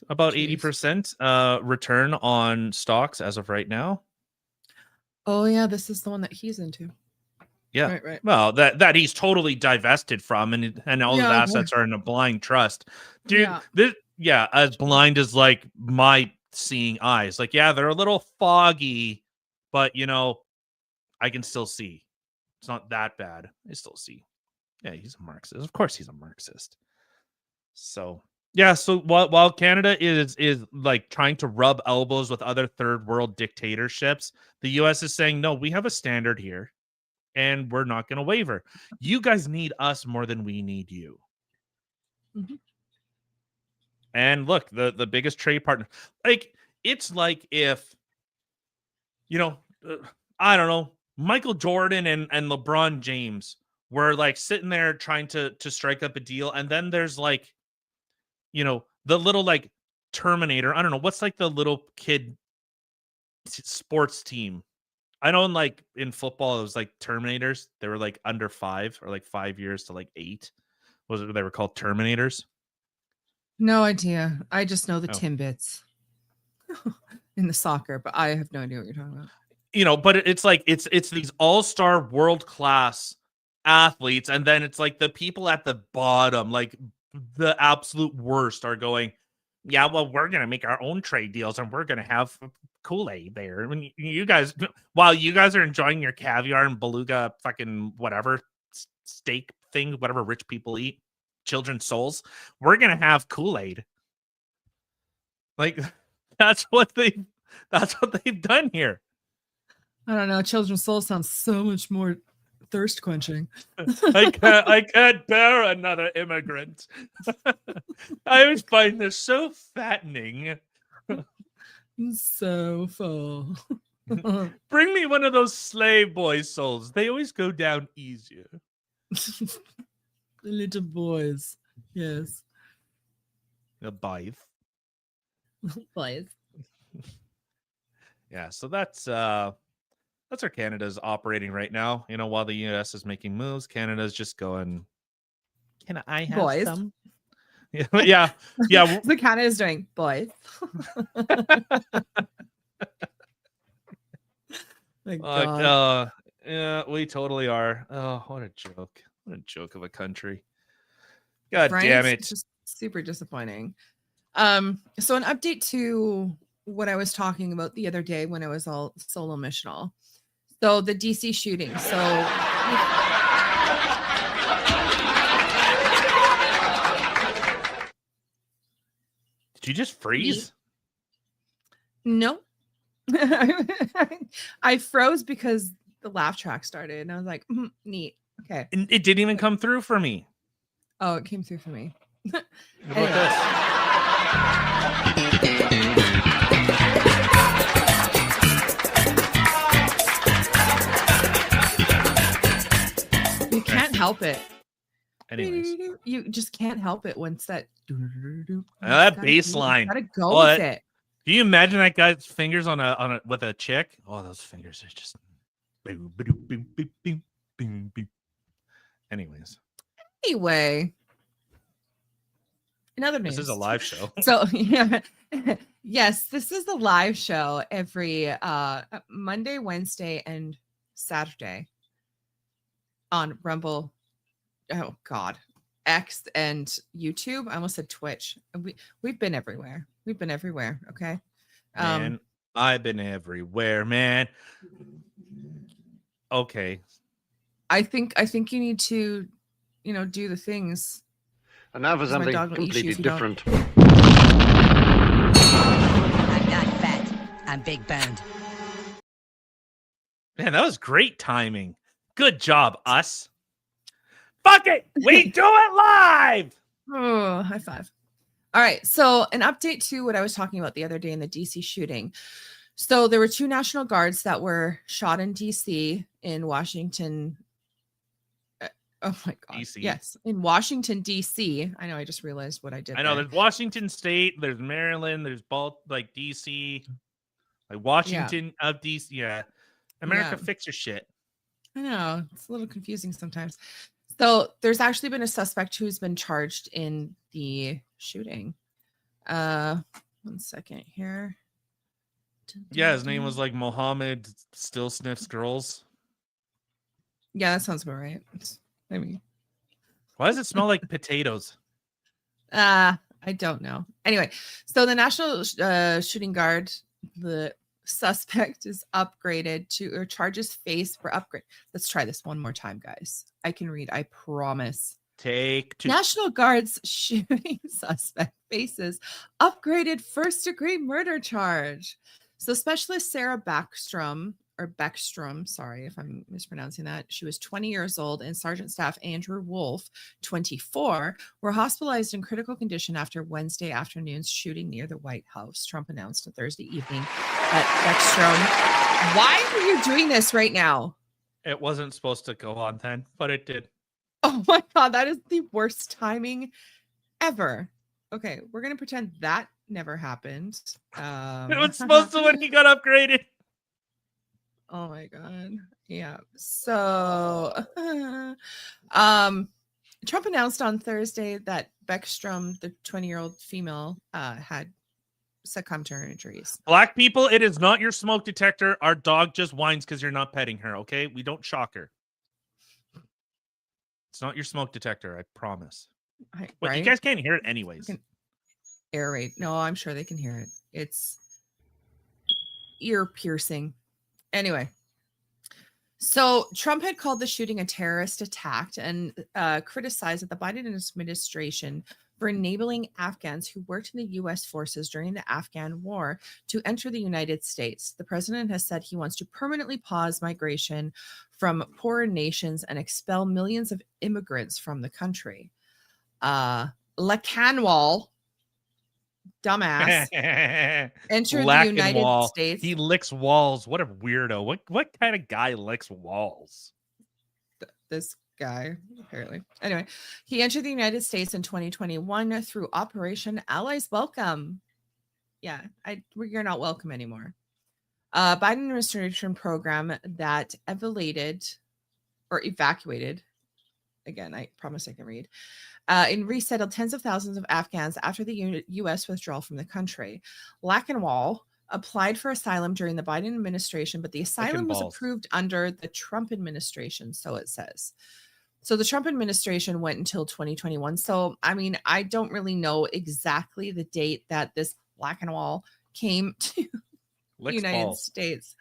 About 80% return on stocks as of right now. Oh yeah, this is the one that he's into. Yeah. Right. Well, that he's totally divested from, and all his Yeah, assets are in a blind trust. Dude, Yeah. as blind as like my seeing eyes. Like, yeah, they're a little foggy, but I can still see. It's not that bad. I still see. Yeah, he's a Marxist. Of course he's a Marxist. So yeah, so while Canada is like trying to rub elbows with other third world dictatorships, the US is saying, no, we have a standard here and we're not going to waver. You guys need us more than we need you. Mm-hmm. And look, the biggest trade partner, like it's like if I don't know, Michael Jordan and LeBron James were like sitting there trying to strike up a deal, and then there's like the little like Terminator. I don't know what's like the little kid sports team. I know in football it was like Terminators. They were like under 5 or like 5 years to like 8. Was it they were called Terminators? No idea. I just know the Oh. Timbits in the soccer, but I have no idea what you're talking about. But it's like it's these all-star world-class athletes, and then it's like the people at the bottom, like the absolute worst, are going, yeah, well, we're gonna make our own trade deals and we're gonna have Kool-Aid there. I mean, you guys, while you guys are enjoying your caviar and beluga fucking whatever steak thing, whatever rich people eat, children's souls, we're gonna have Kool-Aid. Like that's what they've done here. I don't know. Children's Soul sounds so much more thirst quenching. I can't bear another immigrant. I always find this so fattening. So full. Bring me one of those slave boy souls. They always go down easier. The little boys. Yes. A bite. Boys. Yeah, so that's where Canada's operating right now. While the US is making moves, Canada's just going, can I have boys. some? Yeah. The Canada is doing boys. My God. Yeah, we totally are. Oh, what a joke. What a joke of a country. God Right? damn it. It's just super disappointing. So an update to what I was talking about the other day when I was all solo missional. So the DC shooting. So did you just freeze? No. I froze because the laugh track started and I was like, neat. Okay. And it didn't even come through for me. Oh, it came through for me. What about this? You can't help it. Anyways. You just can't help it once that That bass line. Gotta go with it. Can you imagine that guy's fingers on a with a chick? Oh, those fingers are just. Anyways. Anyway. In other news. This is a live show. So yeah. Yes, this is the live show every Monday, Wednesday, and Saturday on Rumble. Oh God, X and YouTube. I almost said Twitch. We've been everywhere. We've been everywhere. Okay. Man, I've been everywhere, man. Okay. I think you need to, do the things. And now for Because my something dog will eat you completely if you don't. different. I'm not fat. I'm big boned. Man, that was great timing. Good job, us. Fuck it. We do it live. Oh, high five. All right. So an update to what I was talking about the other day in the DC shooting. So there were 2 National Guards that were shot in DC in Washington. Oh my God. DC. Yes. In Washington, DC. I know. I just realized what I did. I know there. there's Washington State, there's Maryland, there's like DC, like Washington of DC. Yeah. America, Yeah. fix your shit. I know. It's a little confusing sometimes. So there's actually been a suspect who's been charged in the shooting. 1 second here. Yeah, his name was like Mohammed Still Sniffs Girls. Yeah, that sounds about right. I mean, Why does it smell like potatoes? I don't know. Anyway, so the National Shooting Guard, the suspect is upgraded to, or charges face for upgrade. Let's try this one more time, guys. I can read, I promise. Take two. National Guard's shooting suspect faces upgraded first-degree murder charge. So specialist Sarah Backstrom, sorry if I'm mispronouncing that. She was 20 years old, and Sergeant Staff Andrew Wolf, 24, were hospitalized in critical condition after Wednesday afternoon's shooting near the White House. Trump announced on Thursday evening that Backstrom. Why are you doing this right now? It wasn't supposed to go on then, but it did. Oh my God, that is the worst timing ever. Okay, we're going to pretend that never happened. It was supposed to when he got upgraded. Oh my God. Yeah. So, Trump announced on Thursday that Beckstrom, the 20-year-old female, had succumbed to her injuries. Black people, it is not your smoke detector. Our dog just whines because you're not petting her, okay? We don't shock her. It's not your smoke detector, I promise. But you guys can't hear it anyways. Air raid. No, I'm sure they can hear it. It's ear piercing. Anyway, so Trump had called the shooting a terrorist attack and criticized the Biden administration for enabling Afghans who worked in the U.S. forces during the Afghan war to enter the United States. The president has said he wants to permanently pause migration from poorer nations and expel millions of immigrants from the country. Lacanwall, dumbass, entered the United States. He licks walls. What a weirdo. What kind of guy licks walls? This guy, apparently. Anyway, he entered the United States in 2021 through Operation Allies Welcome. Yeah, you're not welcome anymore. Biden administration program that evacuated. Again, I promise I can read. And resettled tens of thousands of Afghans after the U.S. withdrawal from the country. Lackenwall applied for asylum during the Biden administration, but the asylum was approved under the Trump administration, so it says. So the Trump administration went until 2021. So, I mean, I don't really know exactly the date that this Lackenwall came to the United States.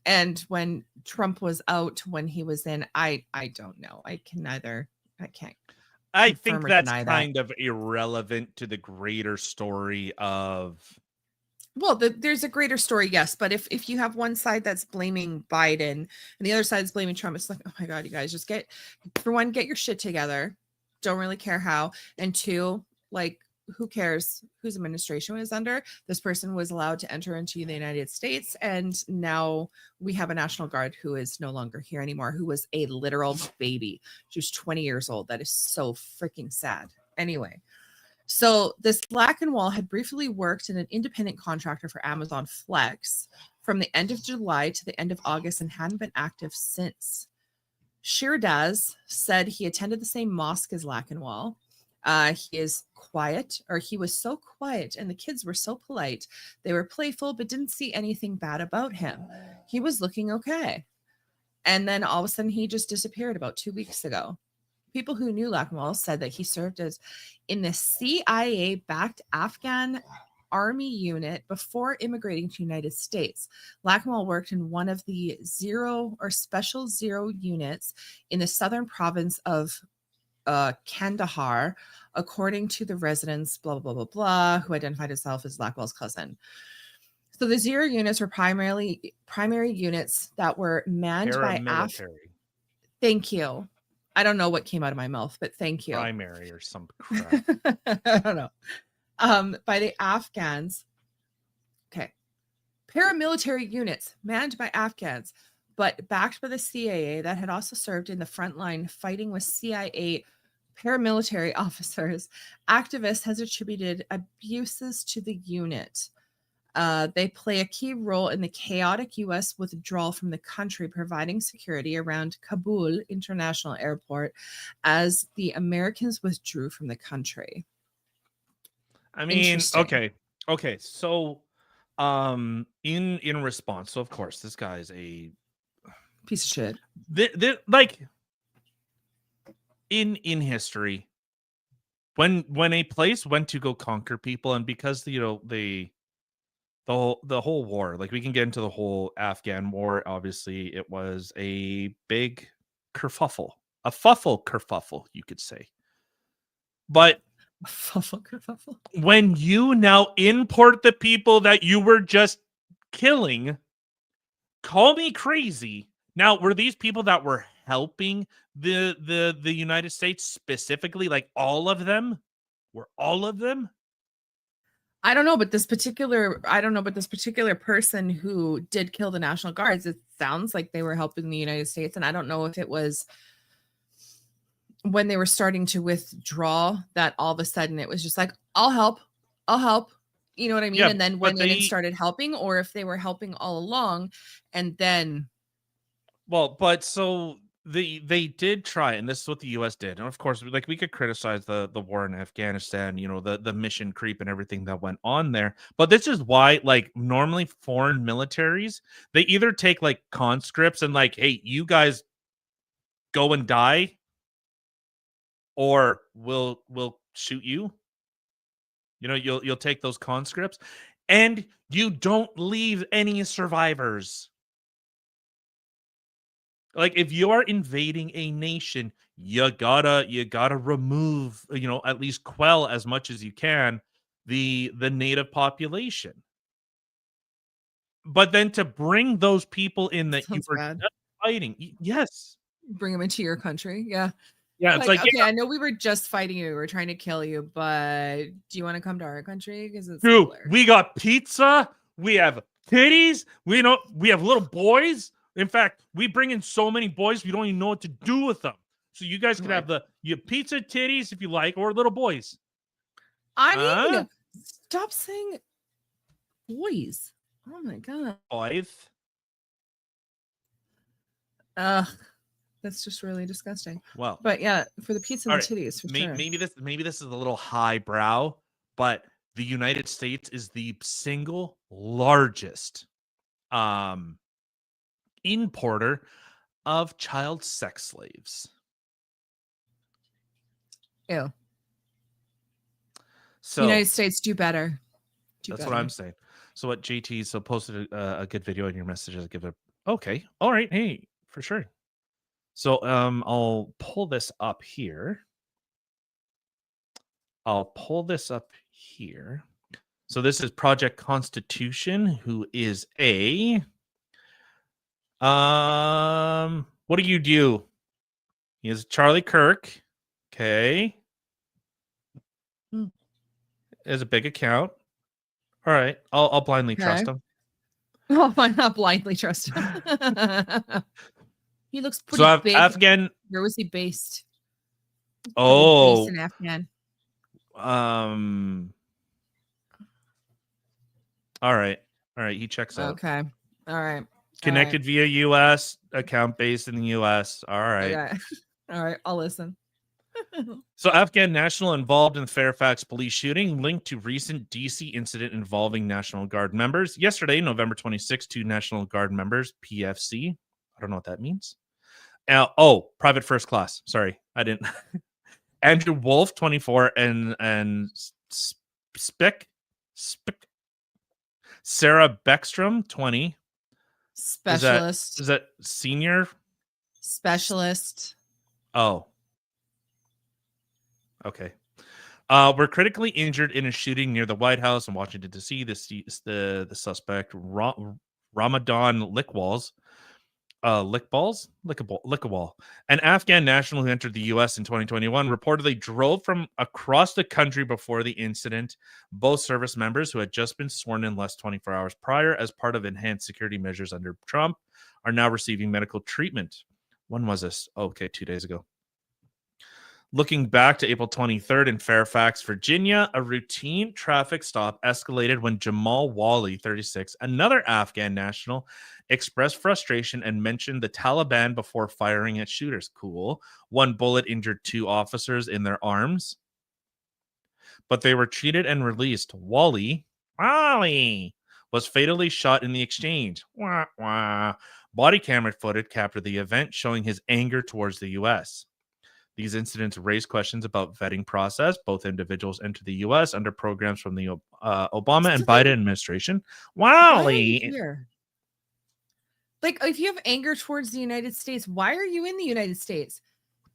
And when Trump was out, when he was in, I don't know. I can't. I think that's kind of irrelevant to the greater story of. Well, there's a greater story, yes. But if you have one side that's blaming Biden and the other side is blaming Trump, it's like, oh my God, you guys just get your shit together. Don't really care how. And two, like, who cares whose administration was under? This person was allowed to enter into the United States. And now we have a National Guard who is no longer here anymore, who was a literal baby. She was 20 years old. That is so freaking sad. Anyway, so this Lackenwall had briefly worked in an independent contractor for Amazon Flex from the end of July to the end of August and hadn't been active since. Shirdaz said he attended the same mosque as Lackenwall. He was so quiet and the kids were so polite. They were playful, but didn't see anything bad about him. He was looking okay. And then all of a sudden he just disappeared about 2 weeks ago. People who knew Lackenwall said that he served as in the CIA-backed Afghan army unit before immigrating to the United States. Lackenwall worked in one of the Special Zero units in the southern province of Kandahar, according to the residents, blah, blah, blah, blah, blah, who identified himself as Lackenwall's cousin. So the Zero units were primary units that were manned by Thank you. I don't know what came out of my mouth, but thank you. Primary or some crap. I don't know. By the Afghans. Okay. Paramilitary units manned by Afghans, but backed by the CIA that had also served in the front line fighting with CIA paramilitary officers. Activists has attributed abuses to the unit. They play a key role in the chaotic U.S. withdrawal from the country, providing security around Kabul International Airport as the Americans withdrew from the country. I mean, okay. So, in response, so of course, this guy is Piece of shit. Like in history, when a place went to go conquer people, and because the whole war, like we can get into the whole Afghan war. Obviously, it was a big kerfuffle, kerfuffle, you could say. But Kerfuffle. when you now import the people that you were just killing, call me crazy. Now, were these people that were helping the United States specifically, like all of them? Were all of them? I don't know, but this particular person who did kill the National Guards, it sounds like they were helping the United States. And I don't know if it was when they were starting to withdraw that all of a sudden it was just like, I'll help. You know what I mean? Yeah, and then but went in and started helping, or if they were helping all along and then. Well, but so they did try, and this is what the US did. And of course, like we could criticize the war in Afghanistan, the mission creep and everything that went on there. But this is why, like, normally foreign militaries, they either take like conscripts and like, hey, you guys go and die, or we'll shoot you. You'll take those conscripts, and you don't leave any survivors. Like, if you are invading a nation, you gotta remove, at least quell as much as you can the native population. But then to bring those people in that you were just fighting, yes, Bring them into your country. Yeah. yeah, it's like, okay, yeah, I know we were just fighting you. We were trying to kill you, but do you want to come to our country? Because it's dude, cooler. we got pizza, we have titties, we have little boys. In fact, we bring in so many boys, we don't even know what to do with them. So you guys can have your pizza titties if you like, or little boys. I mean, stop saying boys. Oh my god. 5. Ugh. That's just really disgusting. Well, but yeah, for the pizza and the titties, for sure. Maybe this is a little highbrow, but the United States is the single largest importer of child sex slaves. Ew. So United States, do better. That's what I'm saying. So what JT posted a good video in your messages. Give it okay. All right. Hey, for sure. So I'll pull this up here. So this is Project Constitution, who is a what do you do? He is Charlie Kirk. Okay. Is a big account. All right. I'll blindly trust him. Oh, why not blindly trust him? He looks pretty big. Afghan. Where was he based? Oh, based in Afghan. All right. He checks out. Okay. All right. Connected via U.S. account based in the U.S. All right. Okay. All right. I'll listen. So, Afghan national involved in the Fairfax police shooting linked to recent D.C. incident involving National Guard members. Yesterday, November 26, 2 National Guard members, PFC. I don't know what that means. Private first class. Sorry, I didn't. Andrew Wolf, 24, and Spick. Sarah Beckstrom, 20. Specialist. Is that senior? Specialist. Oh. Okay. Were critically injured in a shooting near the White House in Washington, D.C. The suspect, Ramadan Lickballs, an Afghan national who entered the U.S. in 2021, reportedly drove from across the country before the incident. Both service members, who had just been sworn in less 24 hours prior as part of enhanced security measures under Trump, are now receiving medical treatment. When was this? Okay, 2 days ago. Looking back to April 23rd in Fairfax, Virginia, a routine traffic stop escalated when Jamal Wali, 36, another Afghan national, expressed frustration and mentioned the Taliban before firing at shooters. Cool. 1 bullet injured 2 officers in their arms, but they were treated and released. Wali was fatally shot in the exchange. Wah, wah. Body camera footage captured the event, showing his anger towards the U.S. These incidents raise questions about vetting process. Both individuals enter the U.S. under programs from the Obama and Biden administration. Why are Wow. you here? Like, if you have anger towards the United States, why are you in the United States?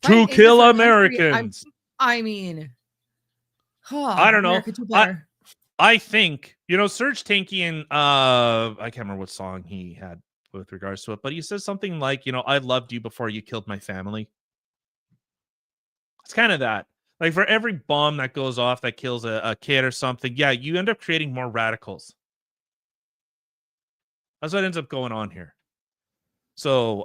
If I To have anger kill for a country, Americans. I mean, I don't know. America too far. I think, Serge Tankian, I can't remember what song he had with regards to it, but he says something like, I loved you before you killed my family. It's kind of that. Like, for every bomb that goes off that kills a kid or something, yeah, you end up creating more radicals. That's what ends up going on here. So,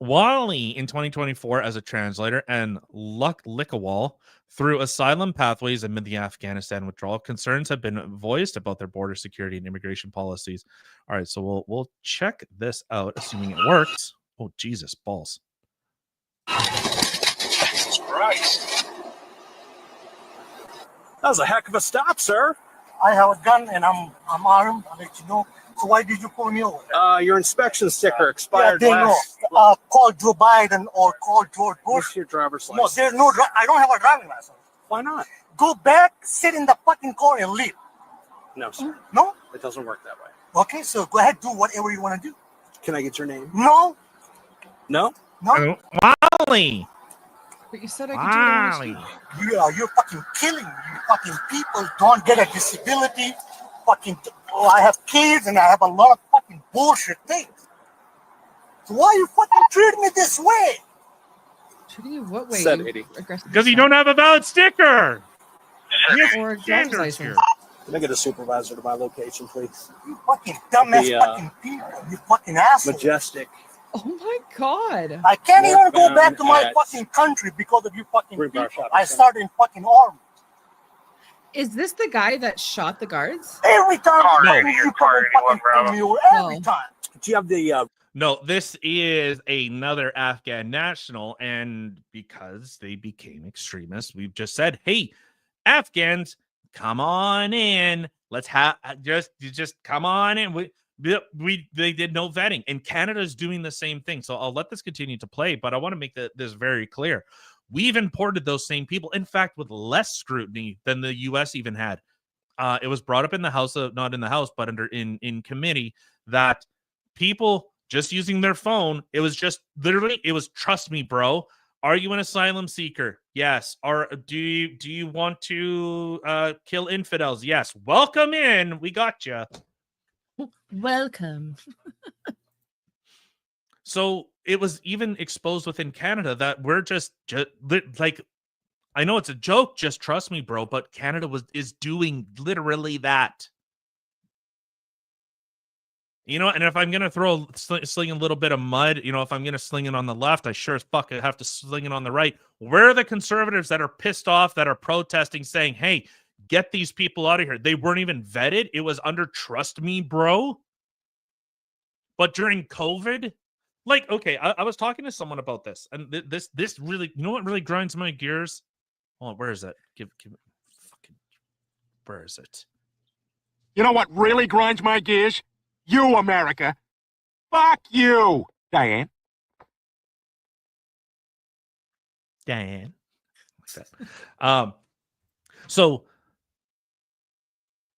Wally in 2024 as a translator and Luck Lickawall through asylum pathways amid the Afghanistan withdrawal. Concerns have been voiced about their border security and immigration policies. All right, so we'll check this out, assuming it works. Oh, Jesus, balls. Jesus Christ. That was a heck of a stop, sir. I have a gun and I'm armed. I'll let you know. So why did you pull me over? Your inspection sticker expired Yeah, they know. Call Joe Biden or call George Bush. What's your driver's No, license? there's no. I don't have a driving license. Why not? Go back, sit in the fucking car, and leave. No, sir. No. It doesn't work that way. Okay, so go ahead, do whatever you want to do. Can I get your name? No. No? No. Wally. But you said I could do Wally. You're fucking killing me. You fucking people don't get a disability. Fucking. Oh, I have kids and I have a lot of fucking bullshit things. So why you fucking treating me this way? Treating you what way? Said You 80. aggressive Because you don't have a valid sticker. Yes, or driver's standards license. here. Can I get a supervisor to my location, please? You fucking dumbass fucking people. You fucking asshole. Majestic. Oh my God. I can't even go Northbound back to my at fucking country because of you fucking Greenbrier people. Shopping I Center. started in fucking army. Is this the guy that shot the guards? Every time No. you come and fucking pull me over. Every time. Do you have the No, this is another Afghan national, and because they became extremists, we've just said, "Hey, Afghans, come on in. Let's have just come on in." They did no vetting, and Canada's doing the same thing. So I'll let this continue to play, but I want to make this very clear. We've imported those same people, in fact, with less scrutiny than the U.S. even had. It was brought up in the House, not in the House, but in committee, that people just using their phone, it was just literally, it was, trust me, bro. Are you an asylum seeker? Yes. Do you want to kill infidels? Yes. Welcome in. We got you. Welcome. So it was even exposed within Canada that we're just like, I know it's a joke, just trust me, bro, but Canada is doing literally that. And if I'm going to sling a little bit of mud, if I'm going to sling it on the left, I sure as fuck have to sling it on the right. Where are the conservatives that are pissed off, that are protesting, saying, hey, get these people out of here? They weren't even vetted. It was under trust me, bro. But during COVID, like, okay, I was talking to someone about this, and this really, what really grinds my gears? Oh, where is it? Give it fucking, where is it? You know what really grinds my gears? You, America. Fuck you, Diane. Like that. So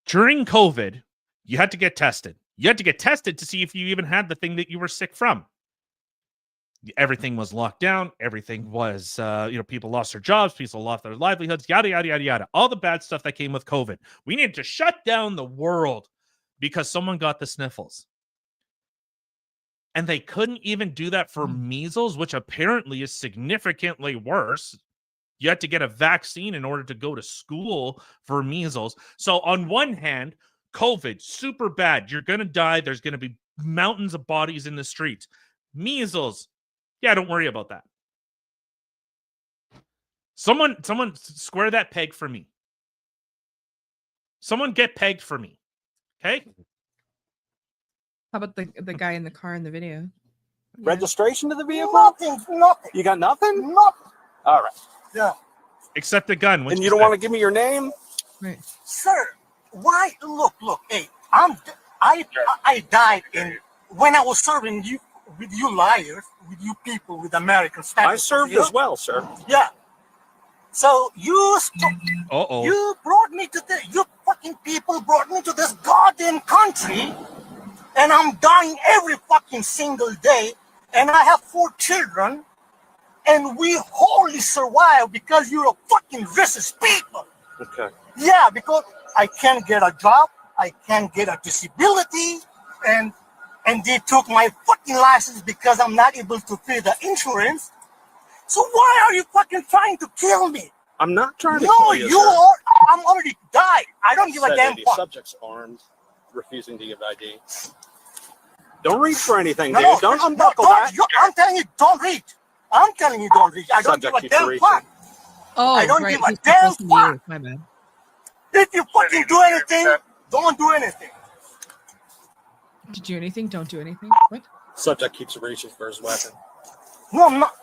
during COVID, you had to get tested. You had to get tested to see if you even had the thing that you were sick from. Everything was locked down. Everything was, people lost their jobs. People lost their livelihoods, yada, yada, yada, yada. All the bad stuff that came with COVID. We needed to shut down the world because someone got the sniffles. And they couldn't even do that for measles, which apparently is significantly worse. You had to get a vaccine in order to go to school for measles. So on one hand, COVID, super bad. You're going to die. There's going to be mountains of bodies in the streets. Measles, yeah, don't worry about that. Someone square that peg for me. Someone get pegged for me. Okay? How about the guy in the car in the video? registration to the vehicle? Nothing. You got nothing? Nothing. All right. Yeah. Except the gun. And you don't want to give me your name? Right. Sir, why? Look. Hey, I died in when I was serving you with you liars, with you people with American status. I served as well, sir. Yeah. So you brought me to you fucking people brought me to this goddamn country, and I'm dying every fucking single day, and I have 4 children, and we wholly survive because you're a fucking racist people. Okay. Yeah, because I can't get a job, I can't get a disability, and they took my fucking license because I'm not able to pay the insurance. So why are you fucking trying to kill me? I'm not trying to No, kill you, you are. I'm already died. I don't give a damn fuck. Subject's armed, refusing to give ID. Don't reach for anything, No, dude. Don't unbuckle that. I'm telling you, don't reach. I'm telling you, don't reach. I don't give a damn fuck. Oh, I don't right. give a He's damn supposed to be fuck. you. My bad. If you fucking do anything, don't do anything. To do anything, don't do anything. What? Subject keeps reaching for his weapon. No, I'm not.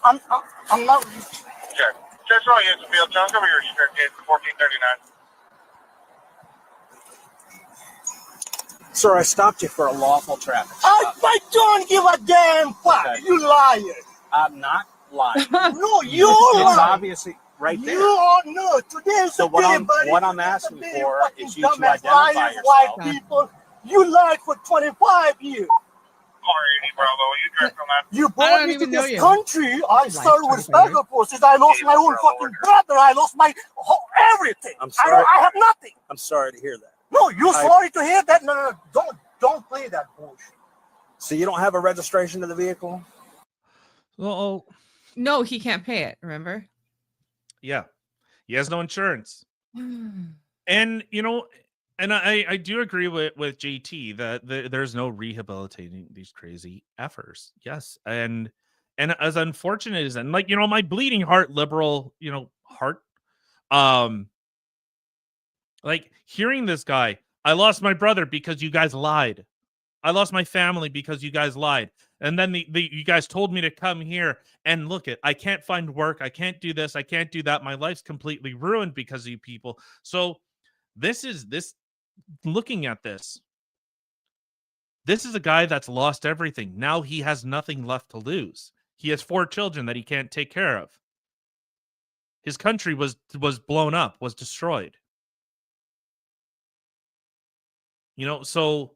I'm not reaching. Sure. Just roll you the field. John, cover your skirt gate 1439. Sir, I stopped you for a lawful traffic I don't give a damn fuck. Okay. You liar. I'm not lying. No, you're It's lying. obviously right there. You are no. Today's So the what day, I'm buddy. what I'm Today's asking the day, for fucking is you to dumbass identify liars, yourself. white people. You lied for 25 years. Bravo, you drive from that. You I brought don't me to even know this you. country. I Lied served with 25 special forces. I lost my own fucking brother. I lost my everything. I'm sorry. I have nothing. I'm sorry to hear that. No, you're sorry to hear that. No, don't play that bullshit. So you don't have a registration to the vehicle? Well, No, he can't pay it. Remember? yeah, he has no insurance, and and I do agree with JT that there's no rehabilitating these crazy effers. Yes, and as unfortunate as and my bleeding heart liberal heart, like hearing this guy, I lost my brother because you guys lied. I lost my family because you guys lied. And then you guys told me to come here and look I can't find work. I can't do this. I can't do that. My life's completely ruined because of you people. So looking at this is a guy that's lost everything. Now he has nothing left to lose. He has 4 children that he can't take care of. His country was blown up, was destroyed. So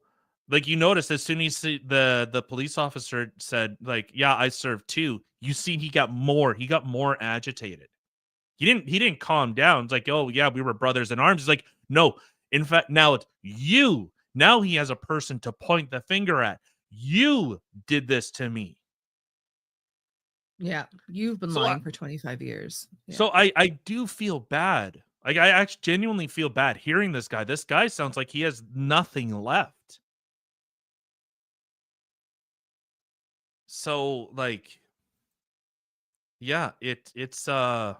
you notice as soon as the police officer said yeah, I served too, you see he got more agitated. He didn't calm down. It's like, oh yeah, we were brothers in arms. It's like, no, in fact, now it's you. Now he has a person to point the finger at. You did this to me. Yeah, you've been lying for 25 years. Yeah. So I do feel bad. I actually genuinely feel bad hearing this guy. This guy sounds like he has nothing left. So yeah, it's I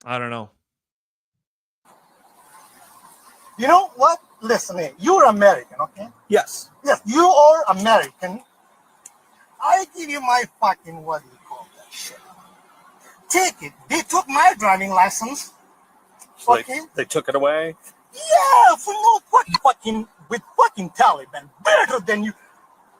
don't know. You know what? Listen, you're American, okay? Yes. Yes, you are American. I give you my fucking, what do you call that shit? Take it. They took my driving license. So Okay? they took it away? Yeah, for no fucking with fucking Taliban. Better than you.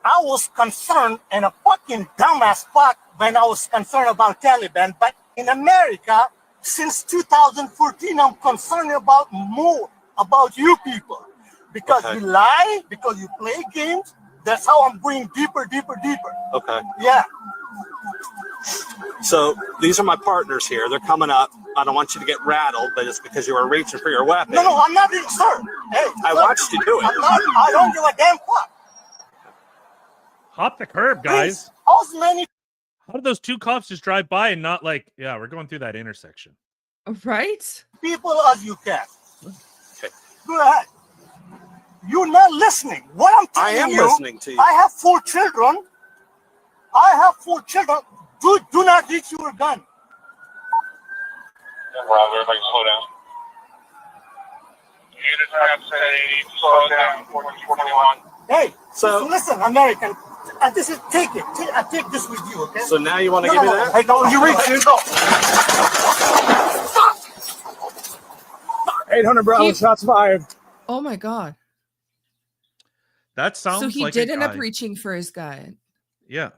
I was concerned and a fucking dumbass fuck when I was concerned about Taliban. But in America, since 2014, I'm concerned about more about you people. Because you lie, because you play games. That's how I'm going deeper. Okay. Yeah. So these are my partners here. They're coming up. I don't want you to get rattled, but it's because you were reaching for your weapon. No, I'm not being sir. Hey, I watched you do it. I don't give a damn fuck. Hop the curb, guys. How did those 2 cops just drive by and not yeah, we're going through that intersection? Right? People as you can. Okay. Go ahead. You're not listening. What I'm telling you. I am listening to you. I have 4 children. Do not reach your gun. Rob, everybody slow down. Units have say slow down 1421. Hey, so listen, American. This is take it. I take this with you, okay? So now you want to give me that? Hey, no, you reach. You go. 800 Bravo, shots fired. Oh my God. That sounds So he like did a end up guy. reaching for his guy. Yeah.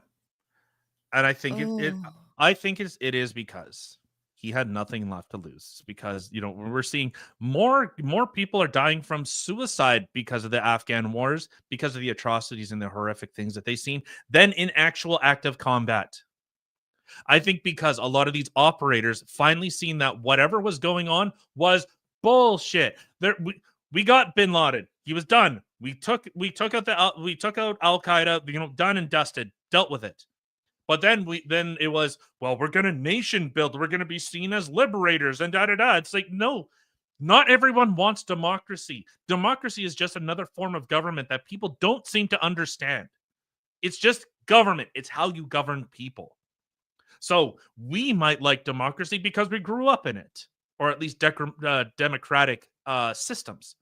And I think Oh. I think it is because he had nothing left to lose, because we're seeing more people are dying from suicide because of the Afghan wars, because of the atrocities and the horrific things that they've seen, than in actual active combat. I think because a lot of these operators finally seen that whatever was going on was bullshit. We got Bin Laden. He was done. We took out Al Qaeda. Done and dusted. Dealt with it. But then it was, well, we're gonna nation build. We're gonna be seen as liberators and da da da. It's like, no, not everyone wants democracy. Democracy is just another form of government that people don't seem to understand. It's just government. It's how you govern people. So we might like democracy because we grew up in it, or at least democratic systems.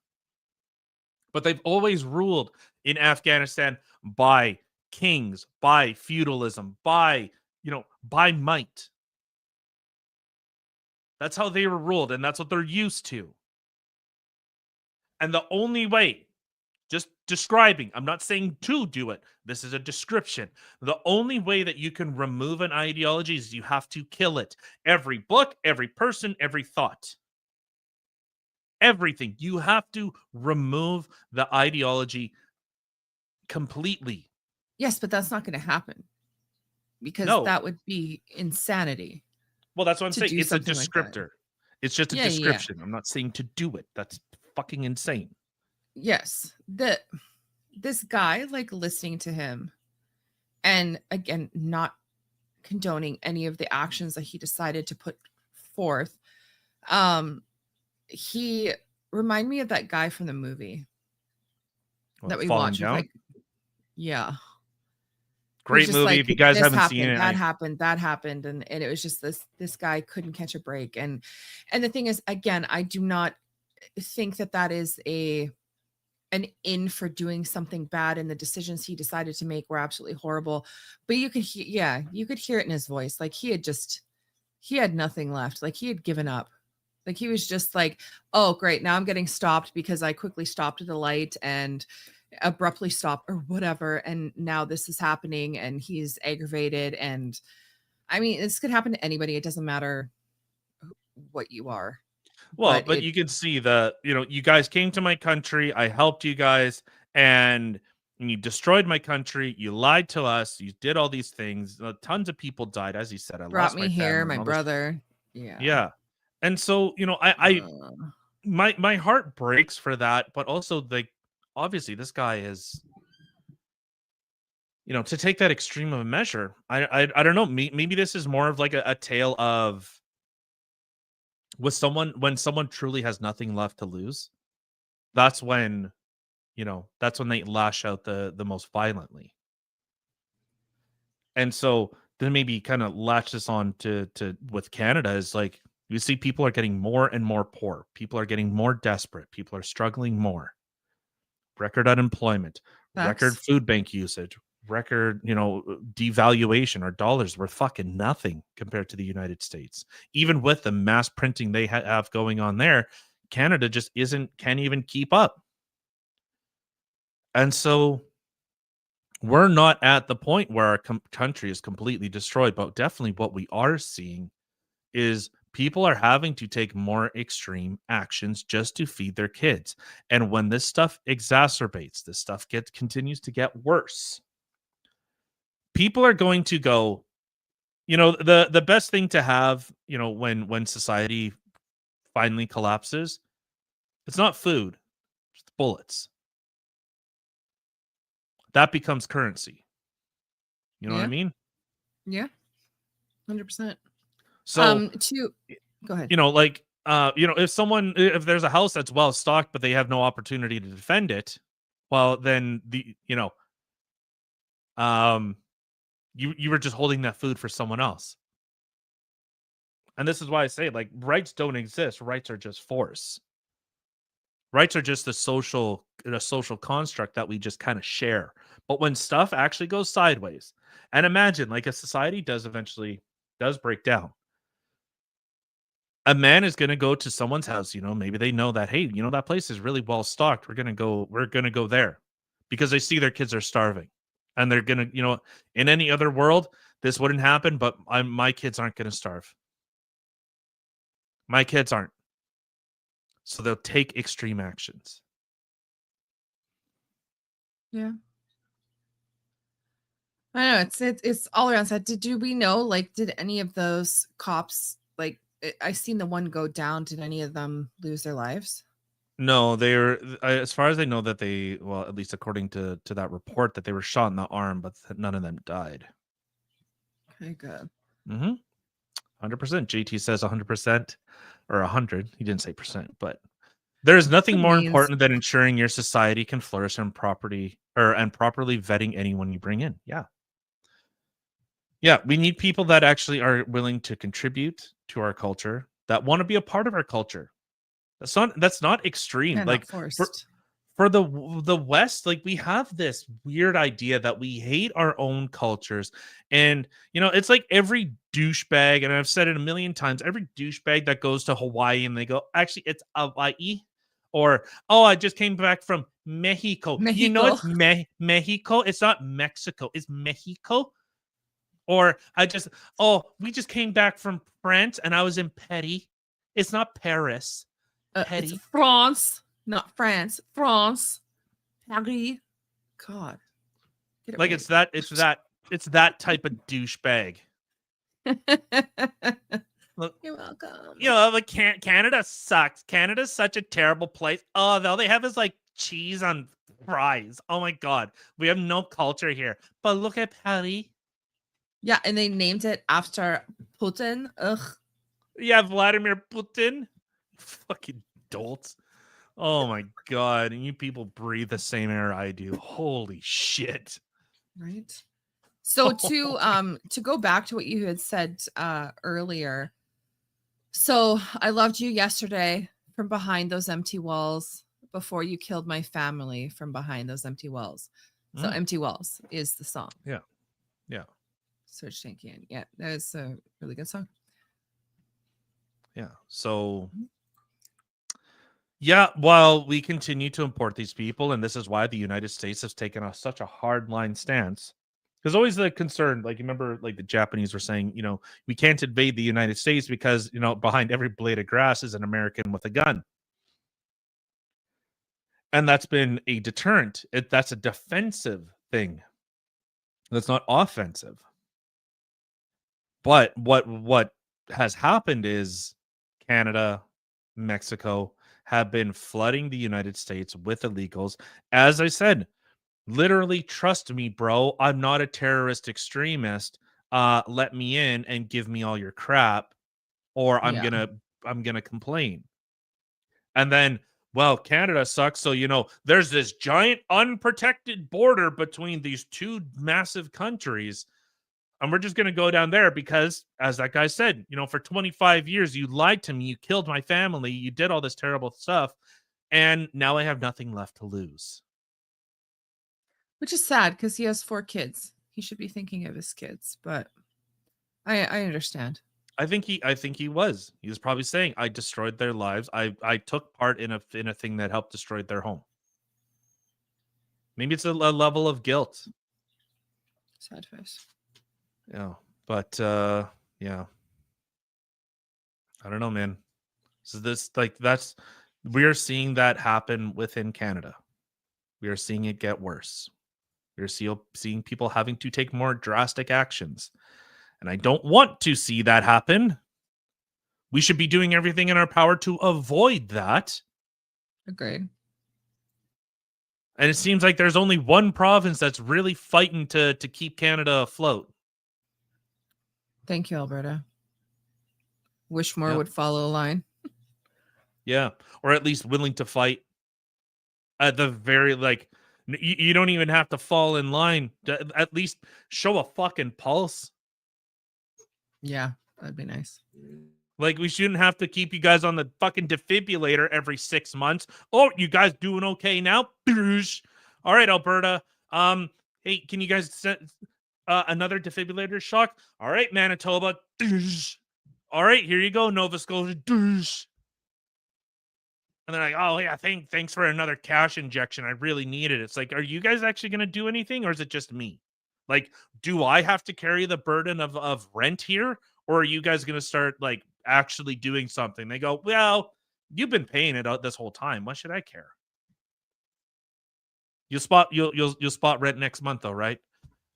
But they've always ruled in Afghanistan by kings, by feudalism, by might. That's how they were ruled, and that's what they're used to. And the only way, just describing, I'm not saying to do it, this is a description. The only way that you can remove an ideology is you have to kill it. Every book, every person, every thought. Everything. You have to remove the ideology completely. Yes, but that's not going to happen, because that would be insanity. Well, that's what I'm saying. It's a something like that. descriptor. It's just a Yeah, yeah. description. I'm not saying to do it. That's fucking insane. Yes, this guy, like, listening to him, and again, not condoning any of the actions that he decided to put forth. He reminded me of that guy from the movie that we Falling watched. Down? Like, yeah. Great Just movie. like, If you guys this haven't happened, seen it, that happened, and it was just this guy couldn't catch a break. And the thing is, again, I do not think that is an in for doing something bad, and the decisions he decided to make were absolutely horrible. But you could you could hear it in his voice. Like, he had nothing left. Like, he had given up. Like, he was just like, oh, great, now I'm getting stopped because I quickly stopped at the light and abruptly stopped or whatever, and now this is happening, and he's aggravated. And I mean, this could happen to anybody. It doesn't matter what you are. well, but you can see you guys came to my country. I helped you guys, and you destroyed my country. You lied to us. You did all these things. Tons of people died, as you said. I Brought lost me my here, family my and all this. brother. Yeah. Yeah. And so, my heart breaks for that, but also, like, obviously this guy is, to take that extreme of a measure. I don't know. Maybe this is more of like a tale of when someone truly has nothing left to lose. That's when they lash out the most violently. And so then maybe kind of latch this on to with Canada is like, you see people are getting more and more poor. People are getting more desperate. People are struggling more. Record unemployment, record food bank usage, record, devaluation. Our dollar's worth fucking nothing compared to the United States. Even with the mass printing they have going on there, Canada just can't even keep up. And so we're not at the point where our country is completely destroyed, but definitely what we are seeing is people are having to take more extreme actions just to feed their kids. And when this stuff exacerbates, this stuff continues to get worse, people are going to go, the best thing to have, when society finally collapses, it's not food, it's bullets. That becomes currency. You know what I mean? Yeah. 100%. So go ahead. If there's a house that's well stocked, but they have no opportunity to defend it, well, then you were just holding that food for someone else. And this is why I say, like, rights don't exist. Rights are just force. Rights are just a social construct that we just kind of share. But when stuff actually goes sideways, and imagine, like, a society does break down, a man is going to go to someone's house, maybe they know that, hey, that place is really well stocked. We're going to go there. because they see their kids are starving, and they're gonna, in any other world, this wouldn't happen. But my kids aren't gonna starve. My kids aren't. So they'll take extreme actions. Yeah. I know it's all around that. Did we know, like, did any of those cops, like, I seen the one go down, did any of them lose their lives? No, they were, as far as I know, that they, well, at least according to that report, that they were shot in the arm, but none of them died. Okay, good. 100%. JT says 100% or 100. He didn't say percent, but there's nothing more important than ensuring your society can flourish and properly vetting anyone you bring in. Yeah. Yeah, we need people that actually are willing to contribute to our culture, that want to be a part of our culture. That's not extreme. Yeah, like not forced. for the West, like, we have this weird idea that we hate our own cultures, and it's like every douchebag, and I've said it a million times, every douchebag that goes to Hawaii and they go, actually it's Hawaii, or, oh, I just came back from Mexico. It's Mexico. It's not Mexico. It's Mexico. Or we just came back from France and I was in Paris. It's not Paris. It's France, not France. France. Paris. God. Like, it's that type of douchebag. Look, you're welcome. Like, Canada sucks. Canada's such a terrible place. Oh, all they have is like cheese on fries. Oh my God. We have no culture here. But look at Paris. Yeah, and they named it after Putin. Ugh. Yeah, Vladimir Putin. Fucking dolts. Oh my God. And you people breathe the same air I do. Holy shit. Right. So to go back to what you had said earlier. So I loved you yesterday from behind those empty walls, before you killed my family from behind those empty walls. So Empty Walls is the song. Yeah. Yeah. Search Tankian. Yeah, that is a really good song. Yeah. So, yeah, while we continue to import these people, and this is why the United States has taken such a hard line stance. There's always the concern, like, you remember, like, the Japanese were saying, we can't invade the United States because, behind every blade of grass is an American with a gun. And that's been a deterrent. That's a defensive thing. That's not offensive. But what has happened is Canada, Mexico have been flooding the United States with illegals. As I said, literally, trust me, bro, I'm not a terrorist extremist. Let me in and give me all your crap, or I'm gonna complain. And then, well, Canada sucks, so there's this giant unprotected border between these two massive countries. And we're just going to go down there because, as that guy said, for 25 years, you lied to me. You killed my family. You did all this terrible stuff. And now I have nothing left to lose. Which is sad because he has 4 kids. He should be thinking of his kids, but I understand. I think he was. He was probably saying, I destroyed their lives. I took part in a thing that helped destroy their home. Maybe it's a level of guilt. Sad face. Yeah, but yeah, I don't know, man. So we are seeing that happen within Canada. We are seeing it get worse. We are seeing people having to take more drastic actions, and I don't want to see that happen. We should be doing everything in our power to avoid that. Agreed. And it seems like there's only one province that's really fighting to keep Canada afloat. Thank you, Alberta. Wish more would follow a line. Yeah, or at least willing to fight. At the very, you don't even have to fall in line. At least show a fucking pulse. Yeah, that'd be nice. Like, we shouldn't have to keep you guys on the fucking defibrillator every 6 months. Oh, you guys doing okay now? All right, Alberta. Hey, can you guys send another defibrillator shock? All right, Manitoba. All right, here you go, Nova Scotia. And they're like, oh yeah, thanks for another cash injection. I really need it. It's like, are you guys actually going to do anything, or is it just me? Like, do I have to carry the burden of rent here, or are you guys going to start like actually doing something? They go, well, you've been paying it out this whole time. Why should I care? You'll spot rent next month though, right?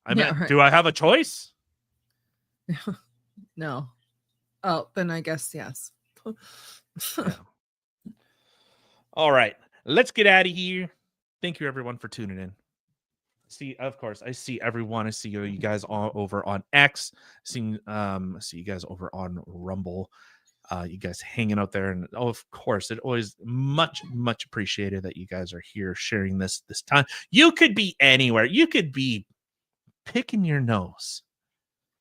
I mean, right. do I have a choice? No. Oh, then I guess yes. Yeah. All right, let's get out of here. Thank you everyone for tuning in. Of course, I see everyone. I see you guys all over on X. See you guys over on Rumble. You guys hanging out there, and of course, it always much appreciated that you guys are here sharing this time. You could be anywhere. You could be picking your nose,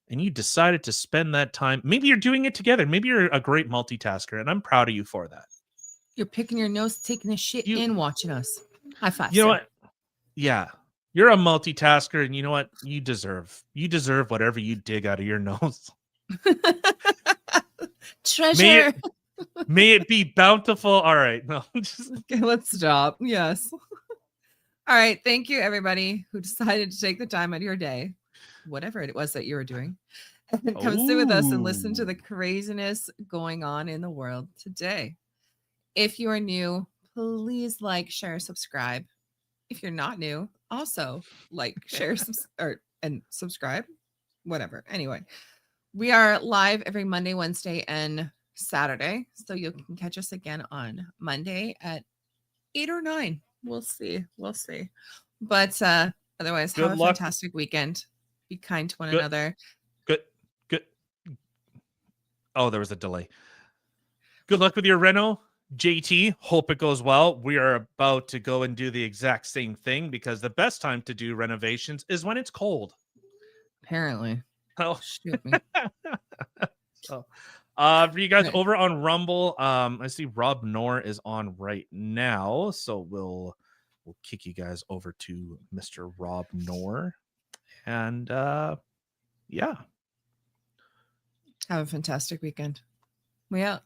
and you decided to spend that time. Maybe you're doing it together. Maybe you're a great multitasker, and I'm proud of you for that. You're picking your nose, taking a shit, and watching us. High five. You know what? Yeah. You're a multitasker, and you know what? You deserve whatever you dig out of your nose. Treasure. May it be bountiful. All right. No, Okay, let's stop. Yes. All right. Thank you, everybody who decided to take the time out of your day, whatever it was that you were doing, and come sit with us and listen to the craziness going on in the world today. If you are new, please like, share, subscribe. If you're not new, also like, share, and subscribe, whatever. Anyway, we are live every Monday, Wednesday, and Saturday. So you can catch us again on Monday at 8 or 9. We'll see. But otherwise, have a fantastic weekend. Be kind to one another. Good. Oh, there was a delay. Good luck with your reno. JT, hope it goes well. We are about to go and do the exact same thing because the best time to do renovations is when it's cold. Apparently. Oh, shoot me. So, for you guys over on Rumble, I see Rob Knorr is on right now, so we'll kick you guys over to Mr. Rob Knorr, and yeah, have a fantastic weekend. We out.